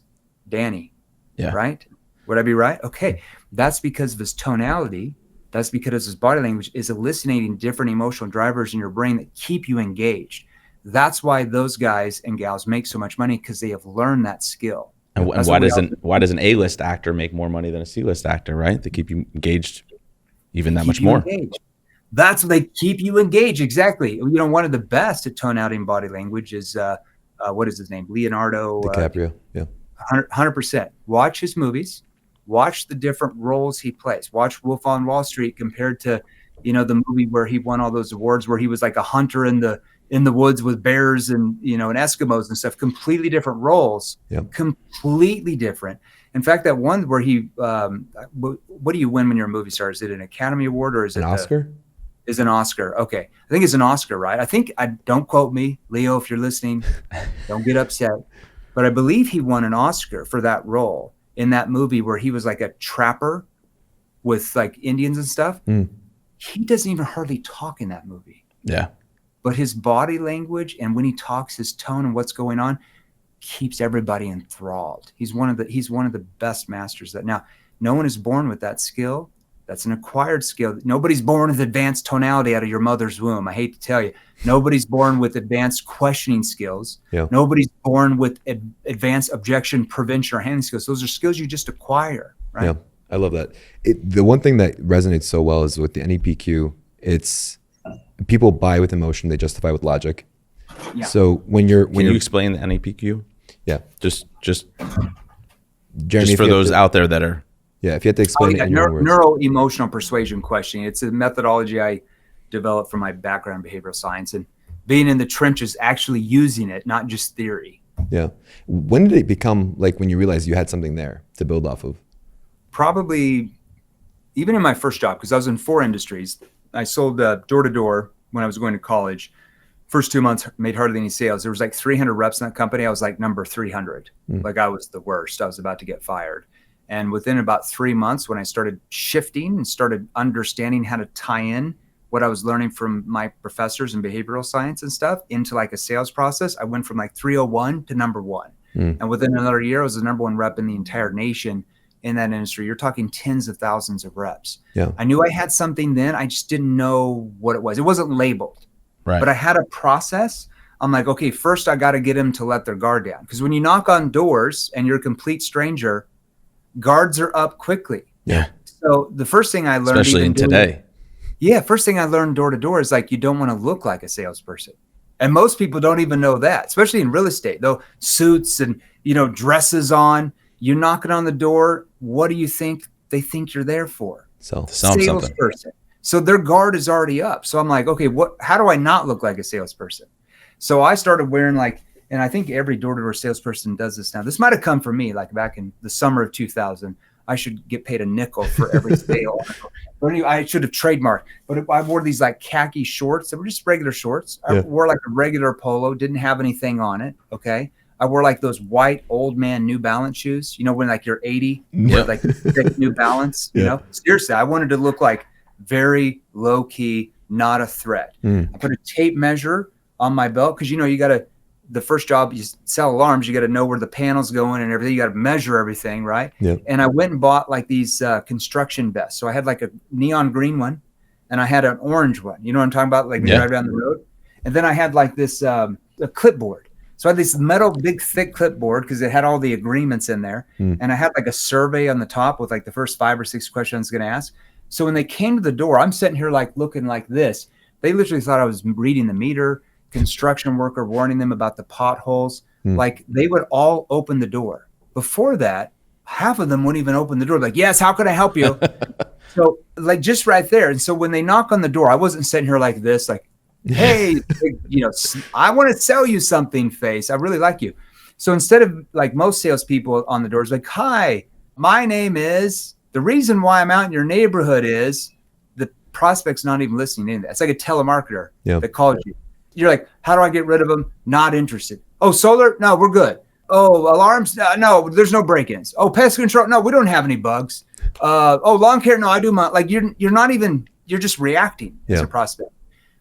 Danny. Yeah. Right? Would I be right? Okay. That's because of his tonality. That's because his body language is eliciting different emotional drivers in your brain that keep you engaged. That's why those guys and gals make so much money, because they have learned that skill. And why does an A-list actor make more money than a C-list actor, right? They keep you engaged even that much more. Engaged. That's what they keep you engaged. Exactly. One of the best at tonality and body language is, what is his name? Leonardo DiCaprio. 100%. Watch his movies. Watch the different roles he plays. Watch Wolf on Wall Street compared to, the movie where he won all those awards, where he was like a hunter in the woods with bears and, and Eskimos and stuff. Completely different roles. Yep. Completely different. In fact, that one where he, what do you win when you're a movie star? Is it an Academy Award or is it an Oscar? Is an Oscar. Okay. I think it's an Oscar, right? Don't quote me, Leo, if you're listening, don't get upset. But I believe he won an Oscar for that role in that movie where he was like a trapper with like Indians and stuff. He doesn't even hardly talk in that movie. Yeah. But his body language and when he talks, his tone and what's going on keeps everybody enthralled. He's one of the best masters that. Now, no one is born with that skill. That's an acquired skill. Nobody's born with advanced tonality out of your mother's womb. I hate to tell you. Nobody's born with advanced questioning skills. Yeah. Nobody's born with advanced objection prevention or handling skills. Those are skills you just acquire, right? Yeah, I love that. The one thing that resonates so well is with the NEPQ, it's people buy with emotion, they justify with logic. Yeah. So when you explain the NEPQ? Yeah. Just Jeremy, for those out there that are. Yeah, if you had to explain it in your own words. Neuro-emotional persuasion questioning. It's a methodology I developed from my background in behavioral science and being in the trenches, actually using it, not just theory. Yeah. When did it become like when you realized you had something there to build off of? Probably even in my first job, because I was in 4 industries. I sold door to door when I was going to college. First 2 months, made hardly any sales. There was like 300 reps in that company. I was like number 300. Like I was the worst. I was about to get fired. And within about 3 months, when I started shifting and started understanding how to tie in what I was learning from my professors in behavioral science and stuff into like a sales process, I went from like 301 to number 1. And within another year, I was the number 1 rep in the entire nation in that industry. You're talking tens of thousands of reps. Yeah. I knew I had something then. I just didn't know what it was. It wasn't labeled. Right. But I had a process. I'm like, okay, first I got to get them to let their guard down. Because when you knock on doors and you're a complete stranger, guards are up quickly. Yeah. So the first thing I learned, especially in today. First thing I learned door to door is like, you don't want to look like a salesperson. And most people don't even know that, especially in real estate, though. Suits and, dresses on, you're knocking on the door. What do you think they think you're there for? So salesperson. So their guard is already up. So I'm like, okay, how do I not look like a salesperson? So I started wearing and I think every door-to-door salesperson does this now. This might have come from me, like back in the summer of 2000. I should get paid a nickel for every sale. But anyway, I should have trademarked. But I wore these like khaki shorts that were just regular shorts. I wore like a regular polo, didn't have anything on it. Okay. I wore like those white old man New Balance shoes. You know, when like you're 80, wear like thick New Balance, you know? Seriously, I wanted to look like very low key, not a threat. I put a tape measure on my belt because, you know, you got to, the first job you sell alarms, you got to know where the panel's going and everything. You got to measure everything, right? And I went and bought like these construction vests. So I had like a neon green one and I had an orange one. You know what I'm talking about? Like when you drive down the road. And then I had like this a clipboard. So I had this metal, big, thick clipboard because it had all the agreements in there. And I had like a survey on the top with like the first 5 or 6 questions I was going to ask. So when they came to the door, I'm sitting here like looking like this. They literally thought I was reading the meter, construction worker warning them about the potholes. Like they would all open the door. Before that, half of them wouldn't even open the door. Like, yes, how can I help you? So like just right there. And so when they knock on the door, I wasn't sitting here like this, like, hey, you know, I want to sell you something, face. I really like you. So instead of like most salespeople on the doors, like, hi, my name is, the reason why I'm out in your neighborhood is, the prospect's not even listening to that. It's like a telemarketer that calls you. You're like, how do I get rid of them? Not interested. Oh, solar? No, we're good. Oh, alarms? No, there's no break-ins. Oh, pest control? No, we don't have any bugs. Oh, lawn care? No, I do my, like you're not even, you're just reacting as a prospect.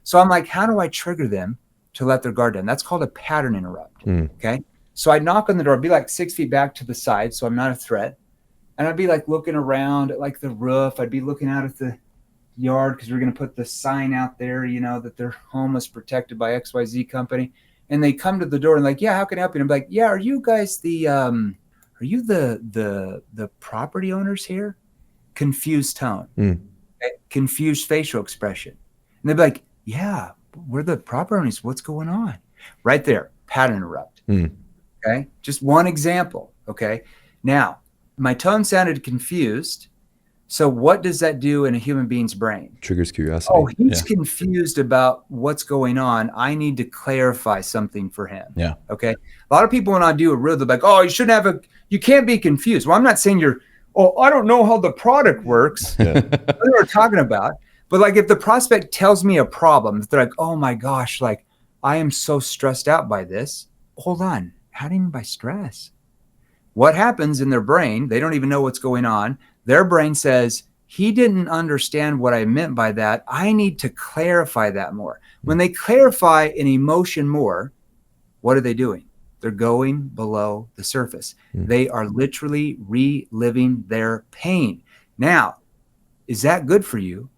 So I'm like, how do I trigger them to let their guard down? That's called a pattern interrupt. Okay. So I'd knock on the door, I'd be like 6 feet back to the side. So I'm not a threat. And I'd be like looking around at like the roof. I'd be looking out at the yard because we're going to put the sign out there, you know, that their home is protected by XYZ company. And they come to the door and like, yeah, how can I help you? And I'm like, yeah, are you guys the property owners here? Confused tone, confused facial expression. And they'd be like, yeah, we're the property owners. What's going on? Right there, pattern interrupt. Okay. Just one example. Okay. Now, my tone sounded confused. So what does that do in a human being's brain? Triggers curiosity. Oh, he's confused about what's going on. I need to clarify something for him. Yeah. Okay. A lot of people, when I do a reel, they're like, oh, you can't be confused. Well, I'm not saying I don't know how the product works. That's what we're talking about. But like if the prospect tells me a problem, they're like, oh my gosh, like I am so stressed out by this. Hold on. How do you mean by stress? What happens in their brain? They don't even know what's going on. Their brain says, he didn't understand what I meant by that. I need to clarify that more. When they clarify an emotion more, what are they doing? They're going below the surface. They are literally reliving their pain. Now, is that good for you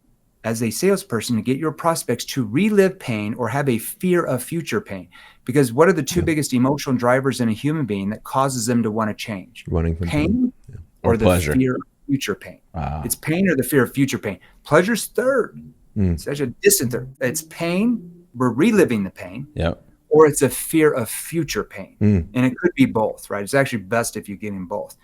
as a salesperson to get your prospects to relive pain or have a fear of future pain? Because what are the two biggest emotional drivers in a human being that causes them to want to change? Running from pain or the pleasure. fear of future pain. It's pain or the fear of future pain. Pleasure's third. It's actually a distant third. It's pain. We're reliving the pain. Or it's a fear of future pain. And it could be both, right? It's actually best if you get in both.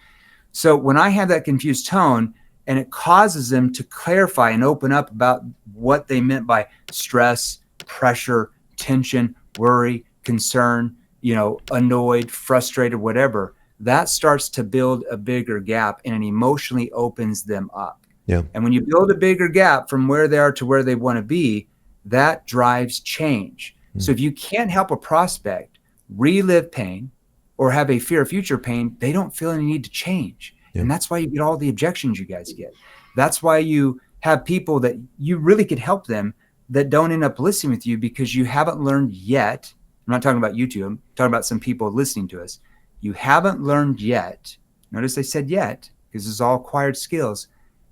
So when I have that confused tone and it causes them to clarify and open up about what they meant by stress, pressure, tension, worry, concern, you know, annoyed, frustrated, whatever, that starts to build a bigger gap and it emotionally opens them up. And when you build a bigger gap from where they are to where they want to be, that drives change. So if you can't help a prospect relive pain or have a fear of future pain, they don't feel any need to change. And that's why you get all the objections you guys get. That's why you have people that you really could help them that don't end up listening with you because you haven't learned yet. I'm not talking about YouTube. I'm talking about some people listening to us. You haven't learned yet. Notice I said yet, because this is all acquired skills,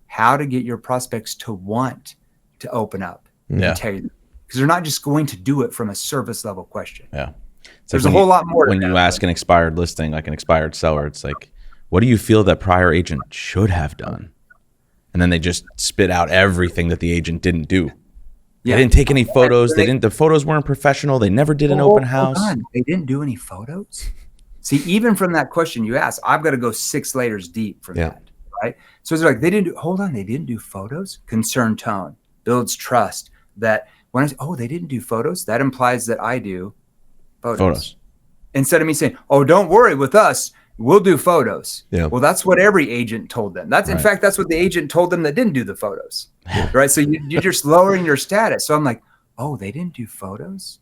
how to get your prospects to want to open up and tell you. Because they're not just going to do it from a service level question. So there's a whole lot more. When you ask an expired listing, like an expired seller, it's like, what do you feel that prior agent should have done? And then they just spit out everything that the agent didn't do. They didn't take any photos. The photos weren't professional. They never did an open house. They didn't do any photos. See, even from that question you asked, I've got to go 6 layers deep from that, right? So it's like, they didn't do photos. Concerned tone builds trust that when I say, they didn't do photos, that implies that I do photos. Instead of me saying, oh, don't worry with us, we'll do photos. Yeah. Well, that's what every agent told them. That's in fact, that's what the agent told them that didn't do the photos. Right. So you're just lowering your status. So I'm like, oh, they didn't do photos.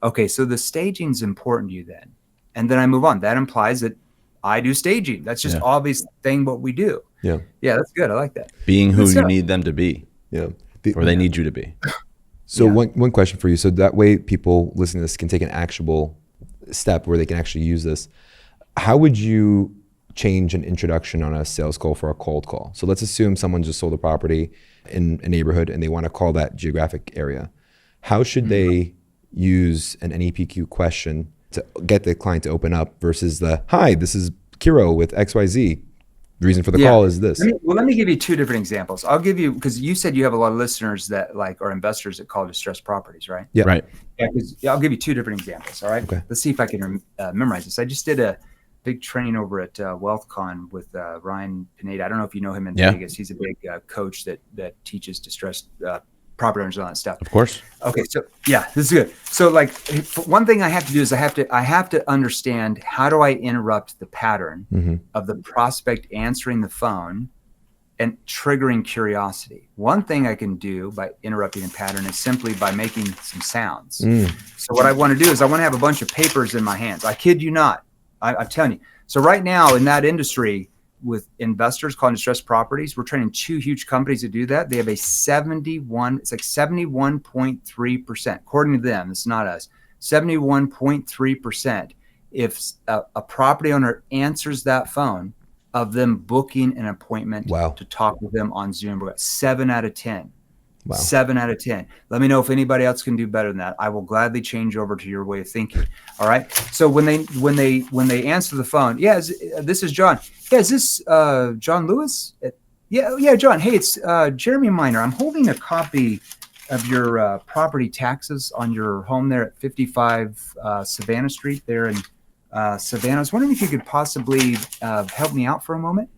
Okay. So the staging's important to you then. And then I move on. That implies that I do staging. That's just obvious thing what we do. Yeah. Yeah. That's good. I like that. Being who you need them to be. Yeah. Or they need you to be. So one question for you. So that way people listening to this can take an actionable step where they can actually use this. How would you change an introduction on a sales call for a cold call? So let's assume someone just sold a property in a neighborhood and they want to call that geographic area. How should they use an NEPQ question to get the client to open up versus the, hi, this is Kiro with XYZ. The reason for the call is this. Let me give you two different examples. I'll give you, because you said you have a lot of listeners that like are investors that call distressed properties, right? Yeah. Right. Yeah, because I'll give you two different examples. All right. Okay. Let's see if I can memorize this. I just did a big training over at WealthCon with Ryan Pineda. I don't know if you know him in Vegas. He's a big coach that teaches distressed property owners and all that stuff. Of course. Okay, so yeah, this is good. So like one thing I have to do is I have to understand, how do I interrupt the pattern of the prospect answering the phone and triggering curiosity. One thing I can do by interrupting a pattern is simply by making some sounds. So what I want to do is I want to have a bunch of papers in my hands. I kid you not. I'm telling you. So right now in that industry, with investors calling distressed properties, we're training two huge companies to do that. They have a 71.3%, according to them, it's not us, 71.3%. If a property owner answers that phone, of them booking an appointment to talk with them on Zoom. We're at 7 out of 10. Wow. 7 out of 10. Let me know if anybody else can do better than that. I will gladly change over to your way of thinking. All right. So when they answer the phone, this is John. Yeah, is this John Lewis? Yeah, John. Hey, it's Jeremy Miner. I'm holding a copy of your property taxes on your home there at 55 Savannah Street there in Savannah. I was wondering if you could possibly help me out for a moment.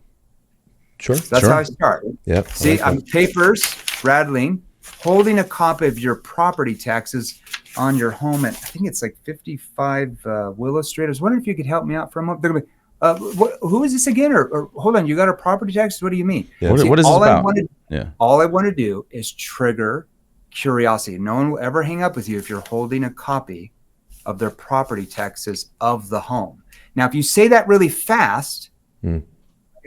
Sure. That's how I start. Yeah. See, I'm papers rattling, holding a copy of your property taxes on your home at, I think it's like 55 Willow Street. I was wondering if you could help me out for a moment. They're going to be, who is this again? Or hold on, you got our property taxes? What do you mean? Yeah. What is this about? All I want to do is trigger curiosity. No one will ever hang up with you if you're holding a copy of their property taxes of the home. Now, if you say that really fast, a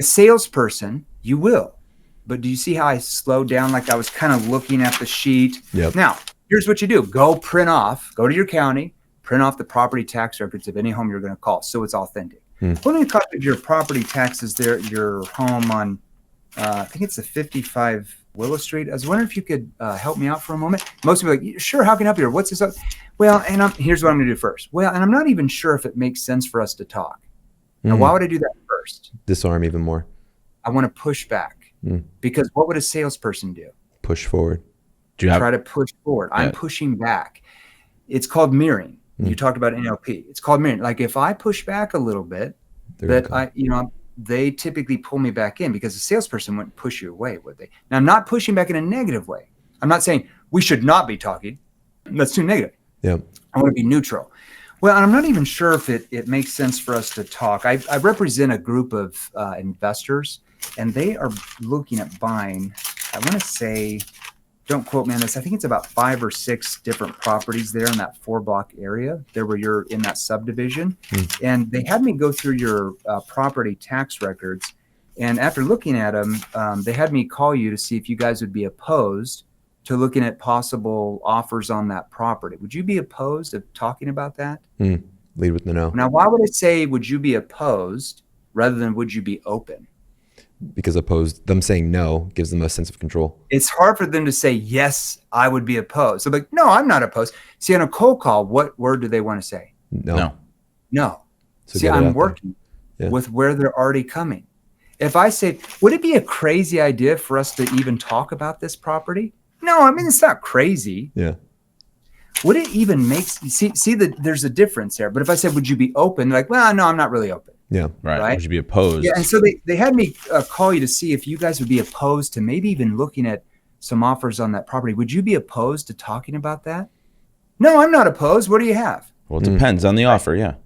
salesperson, you will. But do you see how I slowed down? Like I was kind of looking at the sheet. Yep. Now, here's what you do. Go to your county, print off the property tax records of any home you're going to call, so it's authentic. Holding a copy of your property taxes there at your home on, I think it's the 55 Willow Street. I was wondering if you could help me out for a moment. Most people are like, sure, how can I help you? What's this? Well, and here's what I'm going to do first. Well, and I'm not even sure if it makes sense for us to talk. Now, why would I do that first? Disarm even more. I want to push back. Because what would a salesperson do? Push forward. Try to push forward. I'm pushing back. It's called mirroring. You talked about NLP. It's called mirroring. Like if I push back a little bit, they typically pull me back in, because a salesperson wouldn't push you away, would they? Now, I'm not pushing back in a negative way. I'm not saying we should not be talking. That's too negative. Yeah. I want to be neutral. Well, and I'm not even sure if it makes sense for us to talk. I represent a group of investors, and they are looking at buying, I want to say, don't quote me on this, I think it's about 5 or 6 different properties there in that 4-block area there where you're in that subdivision. And they had me go through your property tax records. And after looking at them, they had me call you to see if you guys would be opposed to looking at possible offers on that property. Would you be opposed to talking about that? Lead with the no. Now, why would I say, would you be opposed rather than would you be open? Because opposed, them saying no gives them a sense of control. It's hard for them to say, yes, I would be opposed. So like, no, I'm not opposed. See, on a cold call, what word do they want to say? No. So see, I'm working with where they're already coming. If I say, would it be a crazy idea for us to even talk about this property? No, I mean, it's not crazy. Yeah. Would it even make, see that there's a difference there. But if I said, would you be open? Like, well, no, I'm not really open. Yeah. Right. Would you be opposed? Yeah. And so they had me call you to see if you guys would be opposed to maybe even looking at some offers on that property. Would you be opposed to talking about that? No, I'm not opposed. What do you have? Well, it depends on the offer. Yeah.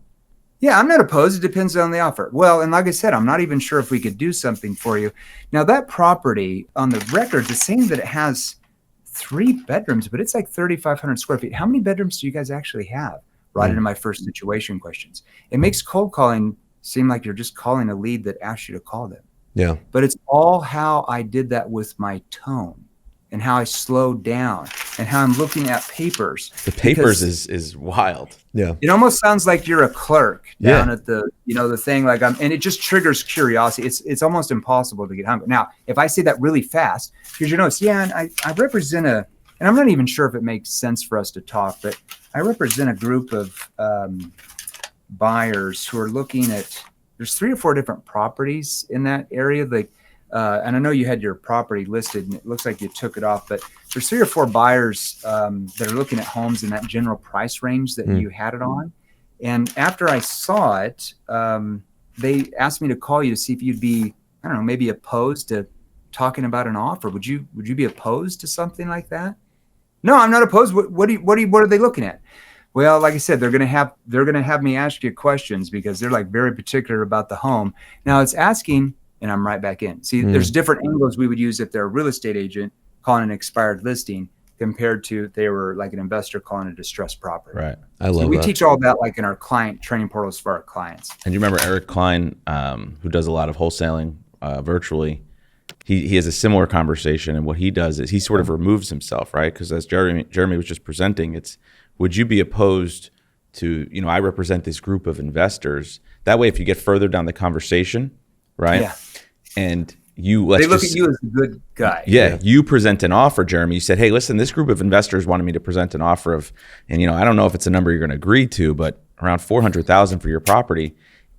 Yeah, I'm not opposed. It depends on the offer. Well, and like I said, I'm not even sure if we could do something for you. Now, that property on the records is saying that it has 3 bedrooms, but it's like 3,500 square feet. How many bedrooms do you guys actually have? Right into my first situation questions. It makes cold calling seem like you're just calling a lead that asked you to call them. Yeah. But it's all how I did that with my tone and how I slowed down and how I'm looking at papers. The papers is wild. Yeah. It almost sounds like you're a clerk down at the, the thing, like and it just triggers curiosity. It's almost impossible to get hungry. Now, if I say that really fast, because notice, and I represent and I'm not even sure if it makes sense for us to talk, but I represent a group of buyers who are looking at, there's 3 or 4 different properties in that area. Like, and I know you had your property listed and it looks like you took it off, but there's 3 or 4 buyers that are looking at homes in that general price range that you had it on. And after I saw it, they asked me to call you to see if you'd be, I don't know, maybe opposed to talking about an offer. Would you be opposed to something like that? No, I'm not opposed. What are they looking at? Well, like I said, they're gonna have me ask you questions because they're like very particular about the home. Now it's asking, and I'm right back in. See, there's different angles we would use if they're a real estate agent calling an expired listing compared to if they were like an investor calling a distressed property. Right. I love we that. teach all that like in our client training portals for our clients. And you remember Eric Klein, who does a lot of wholesaling virtually. He has a similar conversation, and what he does is he sort of removes himself, right? Because as Jeremy was just presenting, it's, would you be opposed to, I represent this group of investors. That way, if you get further down the conversation, right? Yeah. And they look at you as a good guy. Yeah, you present an offer, Jeremy. You said, hey, listen, this group of investors wanted me to present an offer of, and I don't know if it's a number you're going to agree to, but around $400,000 for your property.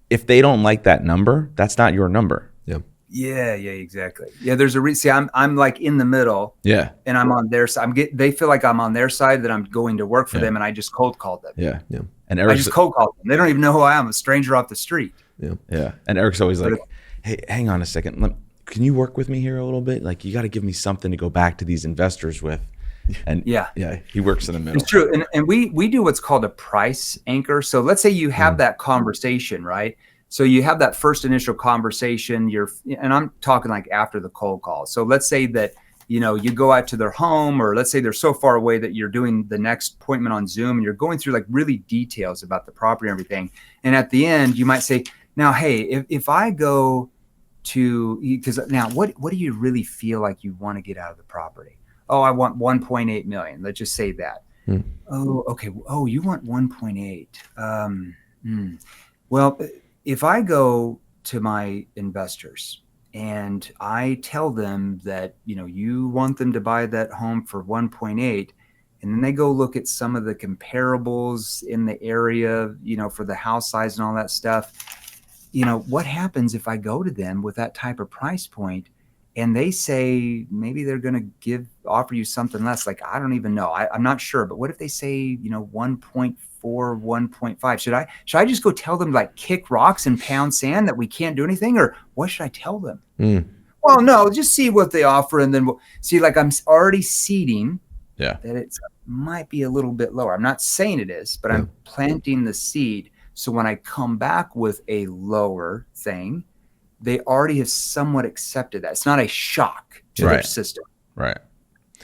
If they don't like that number, that's not your number. Yeah, exactly. Yeah, there's a reason. See, I'm like in the middle. Yeah. And I'm on their side. They feel like I'm on their side, that I'm going to work for them, and I just cold called them. Yeah. And I just cold called them. They don't even know who I am, a stranger off the street. Yeah. And Eric's always like, hey, hang on a second. Can you work with me here a little bit? Like, you got to give me something to go back to these investors with. And he works in the middle. It's true. And we do what's called a price anchor. So let's say you have that conversation, right? So you have that first initial conversation, and I'm talking like after the cold call. So let's say that, you go out to their home, or let's say they're so far away that you're doing the next appointment on Zoom and you're going through like really details about the property and everything. And at the end, you might say, now, hey, if I go to, because now what do you really feel like you want to get out of the property? Oh, I want 1.8 million. Let's just say that. Oh, okay. Oh, you want 1.8. Well, if I go to my investors and I tell them that, you want them to buy that home for 1.8, and then they go look at some of the comparables in the area, for the house size and all that stuff, what happens if I go to them with that type of price point and they say maybe they're going to offer you something less? Like, I don't even know. I'm not sure. But what if they say, 1.4, 1.5? Should I just go tell them, like, kick rocks and pound sand that we can't do anything? Or what should I tell them? Well, no, just see what they offer. And then we'll see, like, I'm already seeding that it might be a little bit lower. I'm not saying it is, but I'm planting the seed. So when I come back with a lower thing, they already have somewhat accepted that. It's not a shock to their system. Right.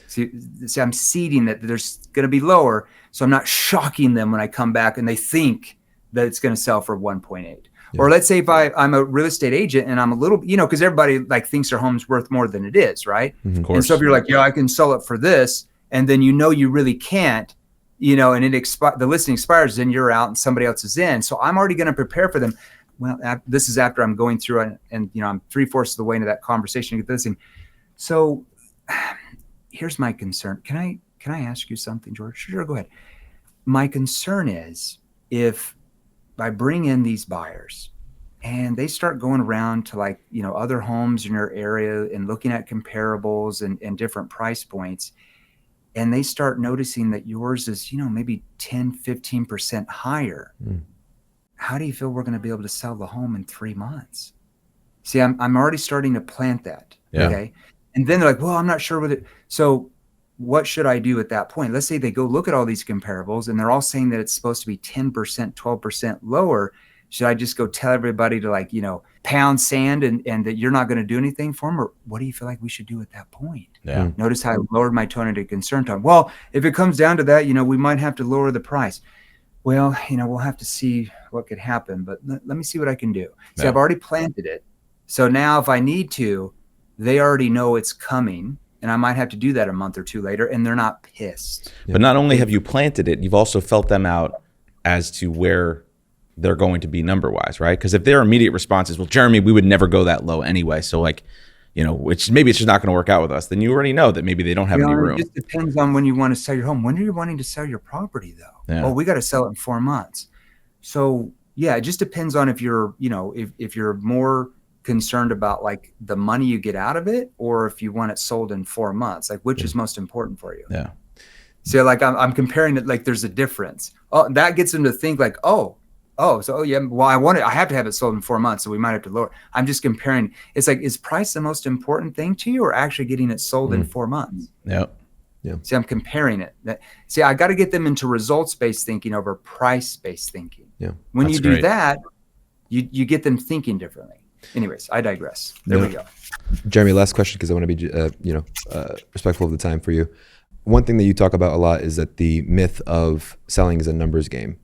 See, I'm seeding that there's going to be lower, so I'm not shocking them when I come back and they think that it's going to sell for 1.8. Yeah. Or let's say if I'm a real estate agent and I'm a little, because everybody like thinks their home's worth more than it is, right? Of course. And so if you're like, I can sell it for this, and then you really can't, and the listing expires, then you're out and somebody else is in. So I'm already going to prepare for them. Well, this is after I'm going through and I'm 3/4 of the way into that conversation to get this in. So here's my concern. Can I ask you something, George? Sure, go ahead. My concern is if I bring in these buyers and they start going around to like, other homes in your area and looking at comparables and different price points, and they start noticing that yours is, maybe 10, 15% higher. How do you feel we're going to be able to sell the home in 3 months? See, I'm already starting to plant that. Yeah. Okay. And then they're like, well, I'm not sure what it. So what should I do at that point? Let's say they go look at all these comparables and they're all saying that it's supposed to be 10%, 12% lower. Should I just go tell everybody to, like, pound sand and that you're not going to do anything for them? Or what do you feel like we should do at that point? Yeah. Notice how I lowered my tone into concern tone. Well, if it comes down to that, we might have to lower the price. Well, we'll have to see what could happen, but let me see what I can do. See, Yeah. I've already planted it. So now if I need to, they already know it's coming, and I might have to do that a month or two later, and they're not pissed. But not only have you planted it, you've also felt them out as to where they're going to be number wise, right? Because if their immediate response is, well, Jeremy, we would never go that low anyway. So like, which maybe it's just not going to work out with us. Then you already know that maybe they don't have any room. It just depends on when you want to sell your home. When are you wanting to sell your property though? Yeah. Well, we got to sell it in 4 months. So yeah, it just depends on if you're, if you're more concerned about like the money you get out of it, or if you want it sold in 4 months, like which is most important for you. Yeah. So like I'm comparing it, like there's a difference. Oh, that gets them to think like, yeah, well, I have to have it sold in 4 months, so we might have to lower. I'm just comparing. It's like, is price the most important thing to you, or actually getting it sold in 4 months? Yeah. See, I'm comparing it. See, I got to get them into results-based thinking over price-based thinking. Yeah. When That's you do great. that, you get them thinking differently. Anyways, I digress. There we go. Jeremy, last question, because I want to be, respectful of the time for you. One thing that you talk about a lot is that the myth of selling is a numbers game.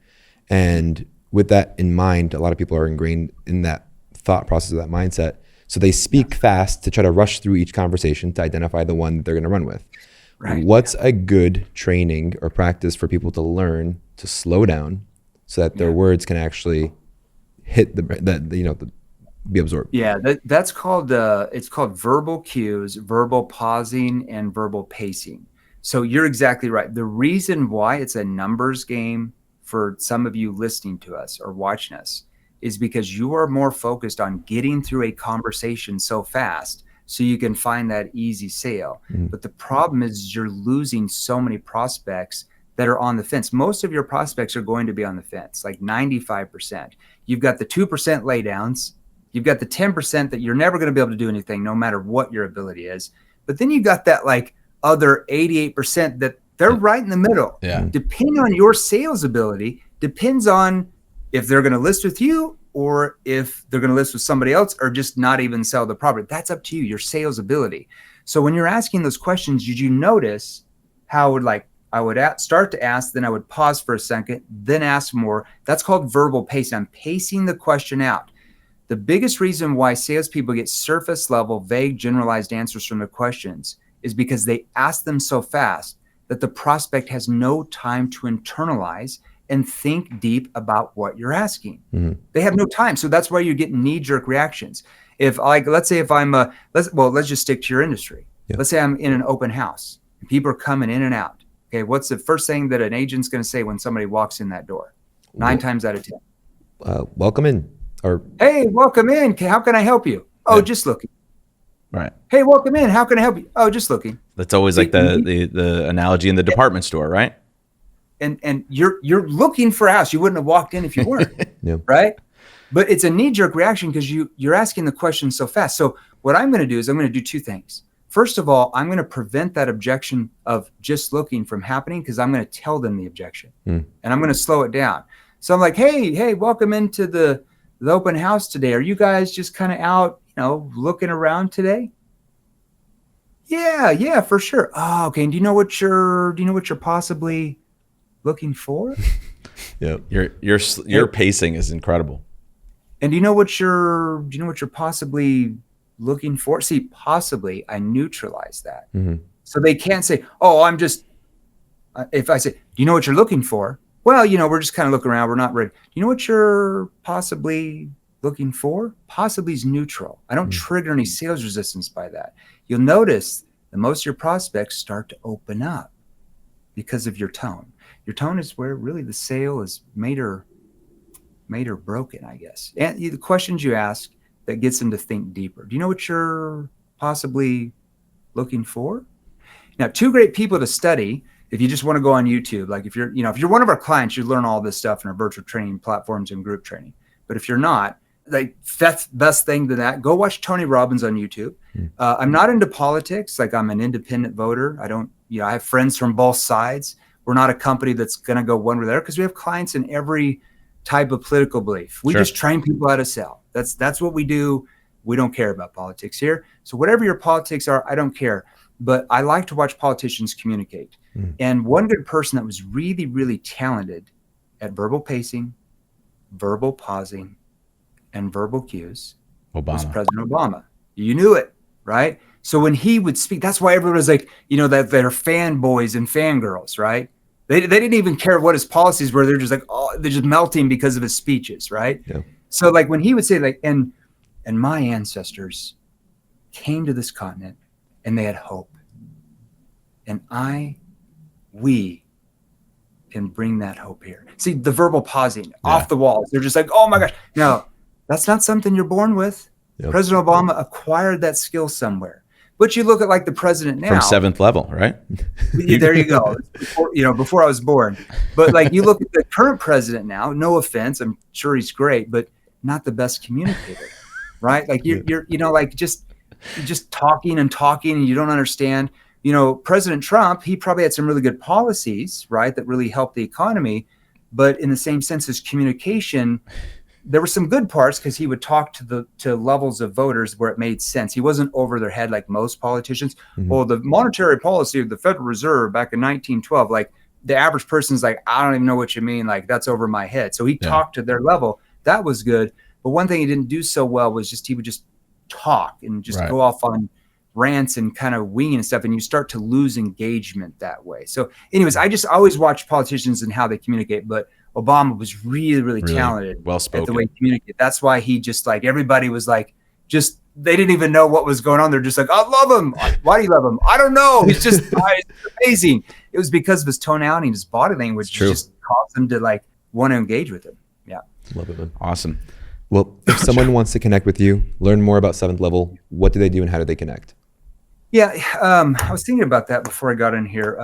And with that in mind, a lot of people are ingrained in that thought process, of that mindset. So they speak fast to try to rush through each conversation to identify the one that they're going to run with. Right. What's a good training or practice for people to learn to slow down so that their words can actually hit be absorbed? Yeah, that's called it's called verbal cues, verbal pausing, and verbal pacing. So you're exactly right. The reason why it's a numbers game for some of you listening to us or watching us is because you are more focused on getting through a conversation so fast so you can find that easy sale. But the problem is you're losing so many prospects that are on the fence. Most of your prospects are going to be on the fence, like 95%. You've got the 2% laydowns. You've got the 10% that you're never going to be able to do anything, no matter what your ability is. But then you got that like other 88% that they're right in the middle. Yeah. Depending on your sales ability, depends on if they're going to list with you or if they're going to list with somebody else or just not even sell the property. That's up to you, your sales ability. So when you're asking those questions, did you notice how I would start to ask, then I would pause for a second, then ask more? That's called verbal pacing. I'm pacing the question out. The biggest reason why salespeople get surface level, vague, generalized answers from their questions is because they ask them so fast that the prospect has no time to internalize and think deep about what you're asking. They have no time. So that's why you get knee-jerk reactions. If let's say if I'm let's just stick to your industry. Yeah. Let's say I'm in an open house and people are coming in and out. Okay, what's the first thing that an agent's going to say when somebody walks in that door? 9 times out of 10. Welcome in. Or Hey, welcome in. How can I help you? Oh, just looking. Right. Hey, welcome in. How can I help you? Oh, just looking. That's always like the analogy in the department store, right? And you're looking for a house. You wouldn't have walked in if you weren't. Yeah. Right? But it's a knee-jerk reaction because you're asking the question so fast. So what I'm going to do is I'm going to do 2 things. First of all, I'm going to prevent that objection of just looking from happening because I'm going to tell them the objection. And I'm going to slow it down. So I'm like, hey, welcome into the open house today. Are you guys just kind of out, looking around today? Yeah, for sure. Oh, okay. And do you know what you're possibly looking for? yeah. Your pacing is incredible. And do you know what you're possibly looking for? See, possibly, I neutralize that. So they can't say, oh, I'm just, if I say, do you know what you're looking for? Well, we're just kind of looking around. We're not ready. Do you know what you're possibly looking for? Possibly is neutral. I don't trigger any sales resistance by that. You'll notice that most of your prospects start to open up because of your tone. Your tone is where really the sale is made or broken, I guess. And the questions you ask that gets them to think deeper. Do you know what you're possibly looking for? Now, 2 great people to study if you just want to go on YouTube. Like if you're one of our clients, you learn all this stuff in our virtual training platforms and group training. But if you're not, like best thing to that, go watch Tony Robbins on YouTube. I'm not into politics. Like I'm an independent voter. I have friends from both sides. We're not a company that's going to go one way or the other because we have clients in every type of political belief. We Sure. just train people how to sell. That's what we do. We don't care about politics here. So whatever your politics are, I don't care. But I like to watch politicians communicate. And one good person that was really, really talented at verbal pacing, verbal pausing, and verbal cues was President Obama. You knew it, right? So when he would speak, that's why everyone was like, that they're fanboys and fangirls, right? They didn't even care what his policies were. They're just like, oh, they're just melting because of his speeches, right? Yeah. So like when he would say like, and my ancestors came to this continent and they had hope. And we can bring that hope here. See, the verbal pausing off the walls. They're just like, oh my gosh. No, that's not something you're born with. Yep. President Obama acquired that skill somewhere. But you look at like the president now. From 7th level, right? There you go. Before I was born. But like you look at the current president now, no offense, I'm sure he's great, but not the best communicator, right? Like you're like just talking and you don't understand. President Trump, he probably had some really good policies, right, that really helped the economy. But in the same sense as communication, there were some good parts because he would talk to levels of voters where it made sense. He wasn't over their head like most politicians. Well, the monetary policy of the Federal Reserve back in 1912, like the average person's like, I don't even know what you mean. Like that's over my head. So he talked to their level. That was good. But one thing he didn't do so well was he would just talk and just go off on rants and kind of wing and stuff. And you start to lose engagement that way. So anyways, I just always watch politicians and how they communicate, but Obama was really, really talented at the way he communicated. That's why he just like, everybody was like, they didn't even know what was going on. They're just like, I love him. Why do you love him? I don't know. He's just it's amazing. It was because of his tonality and his body language just caused them to like want to engage with him. Yeah. Love it, man. Awesome. Well, if someone wants to connect with you, learn more about 7th Level, what do they do and how do they connect? Yeah. I was thinking about that before I got in here.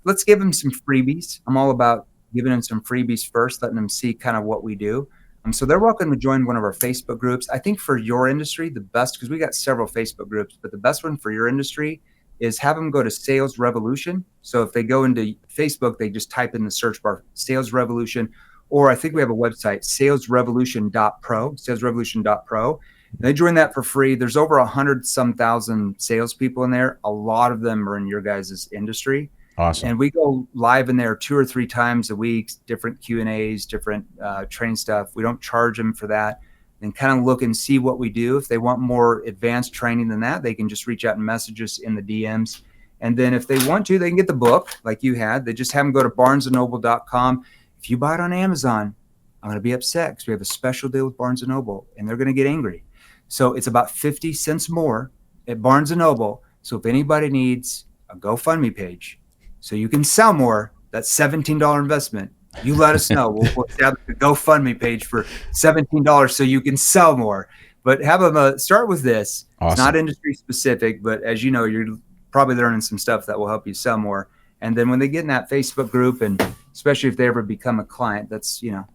Let's give them some freebies. I'm all about giving them some freebies first, letting them see kind of what we do. So they're welcome to join one of our Facebook groups. I think for your industry, the best, because we got several Facebook groups, but the best one for your industry is have them go to Sales Revolution. So if they go into Facebook, they just type in the search bar, Sales Revolution, or I think we have a website, salesrevolution.pro, salesrevolution.pro. They join that for free. There's over 100,000 salespeople in there. A lot of them are in your guys' industry. Awesome. And we go live in there 2 or 3 times a week, different Q&As, different train stuff. We don't charge them for that. And kind of look and see what we do. If they want more advanced training than that, they can just reach out and message us in the DMs. And then if they want to, they can get the book like you had. They just have them go to barnesandnoble.com. If you buy it on Amazon, I'm going to be upset because we have a special deal with Barnes & Noble, and they're going to get angry. So it's about 50 cents more at Barnes & Noble. So if anybody needs a GoFundMe page so you can sell more, that's $17 investment. You let us know. We'll establish a GoFundMe page for $17 so you can sell more. But have them start with this. Awesome. It's not industry specific, but as you know, you're probably learning some stuff that will help you sell more. And then when they get in that Facebook group, and especially if they ever become a client, that's when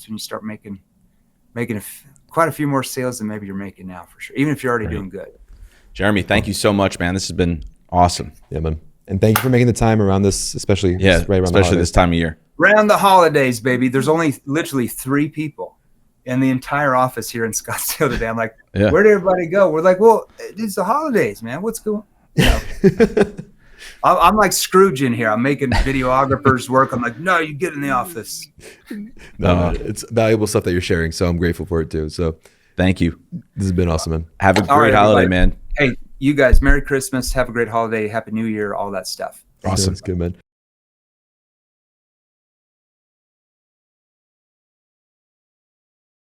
you start making quite a few more sales than maybe you're making now, for sure, even if you're already doing good. Jeremy, thank you so much, man. This has been awesome. Yeah, man. And thank you for making the time around this, especially this time of year. Around the holidays, baby. There's only literally 3 people in the entire office here in Scottsdale today. I'm like, where did everybody go? We're like, well, it's the holidays, man. What's going on? I'm like Scrooge in here. I'm making videographers work. I'm like, no, you get in the office. No, it's valuable stuff that you're sharing, so I'm grateful for it too. So thank you. This has been awesome, man. Have a great holiday, man. Hey, you guys, Merry Christmas. Have a great holiday. Happy New Year, all that stuff. Awesome. That's good, man.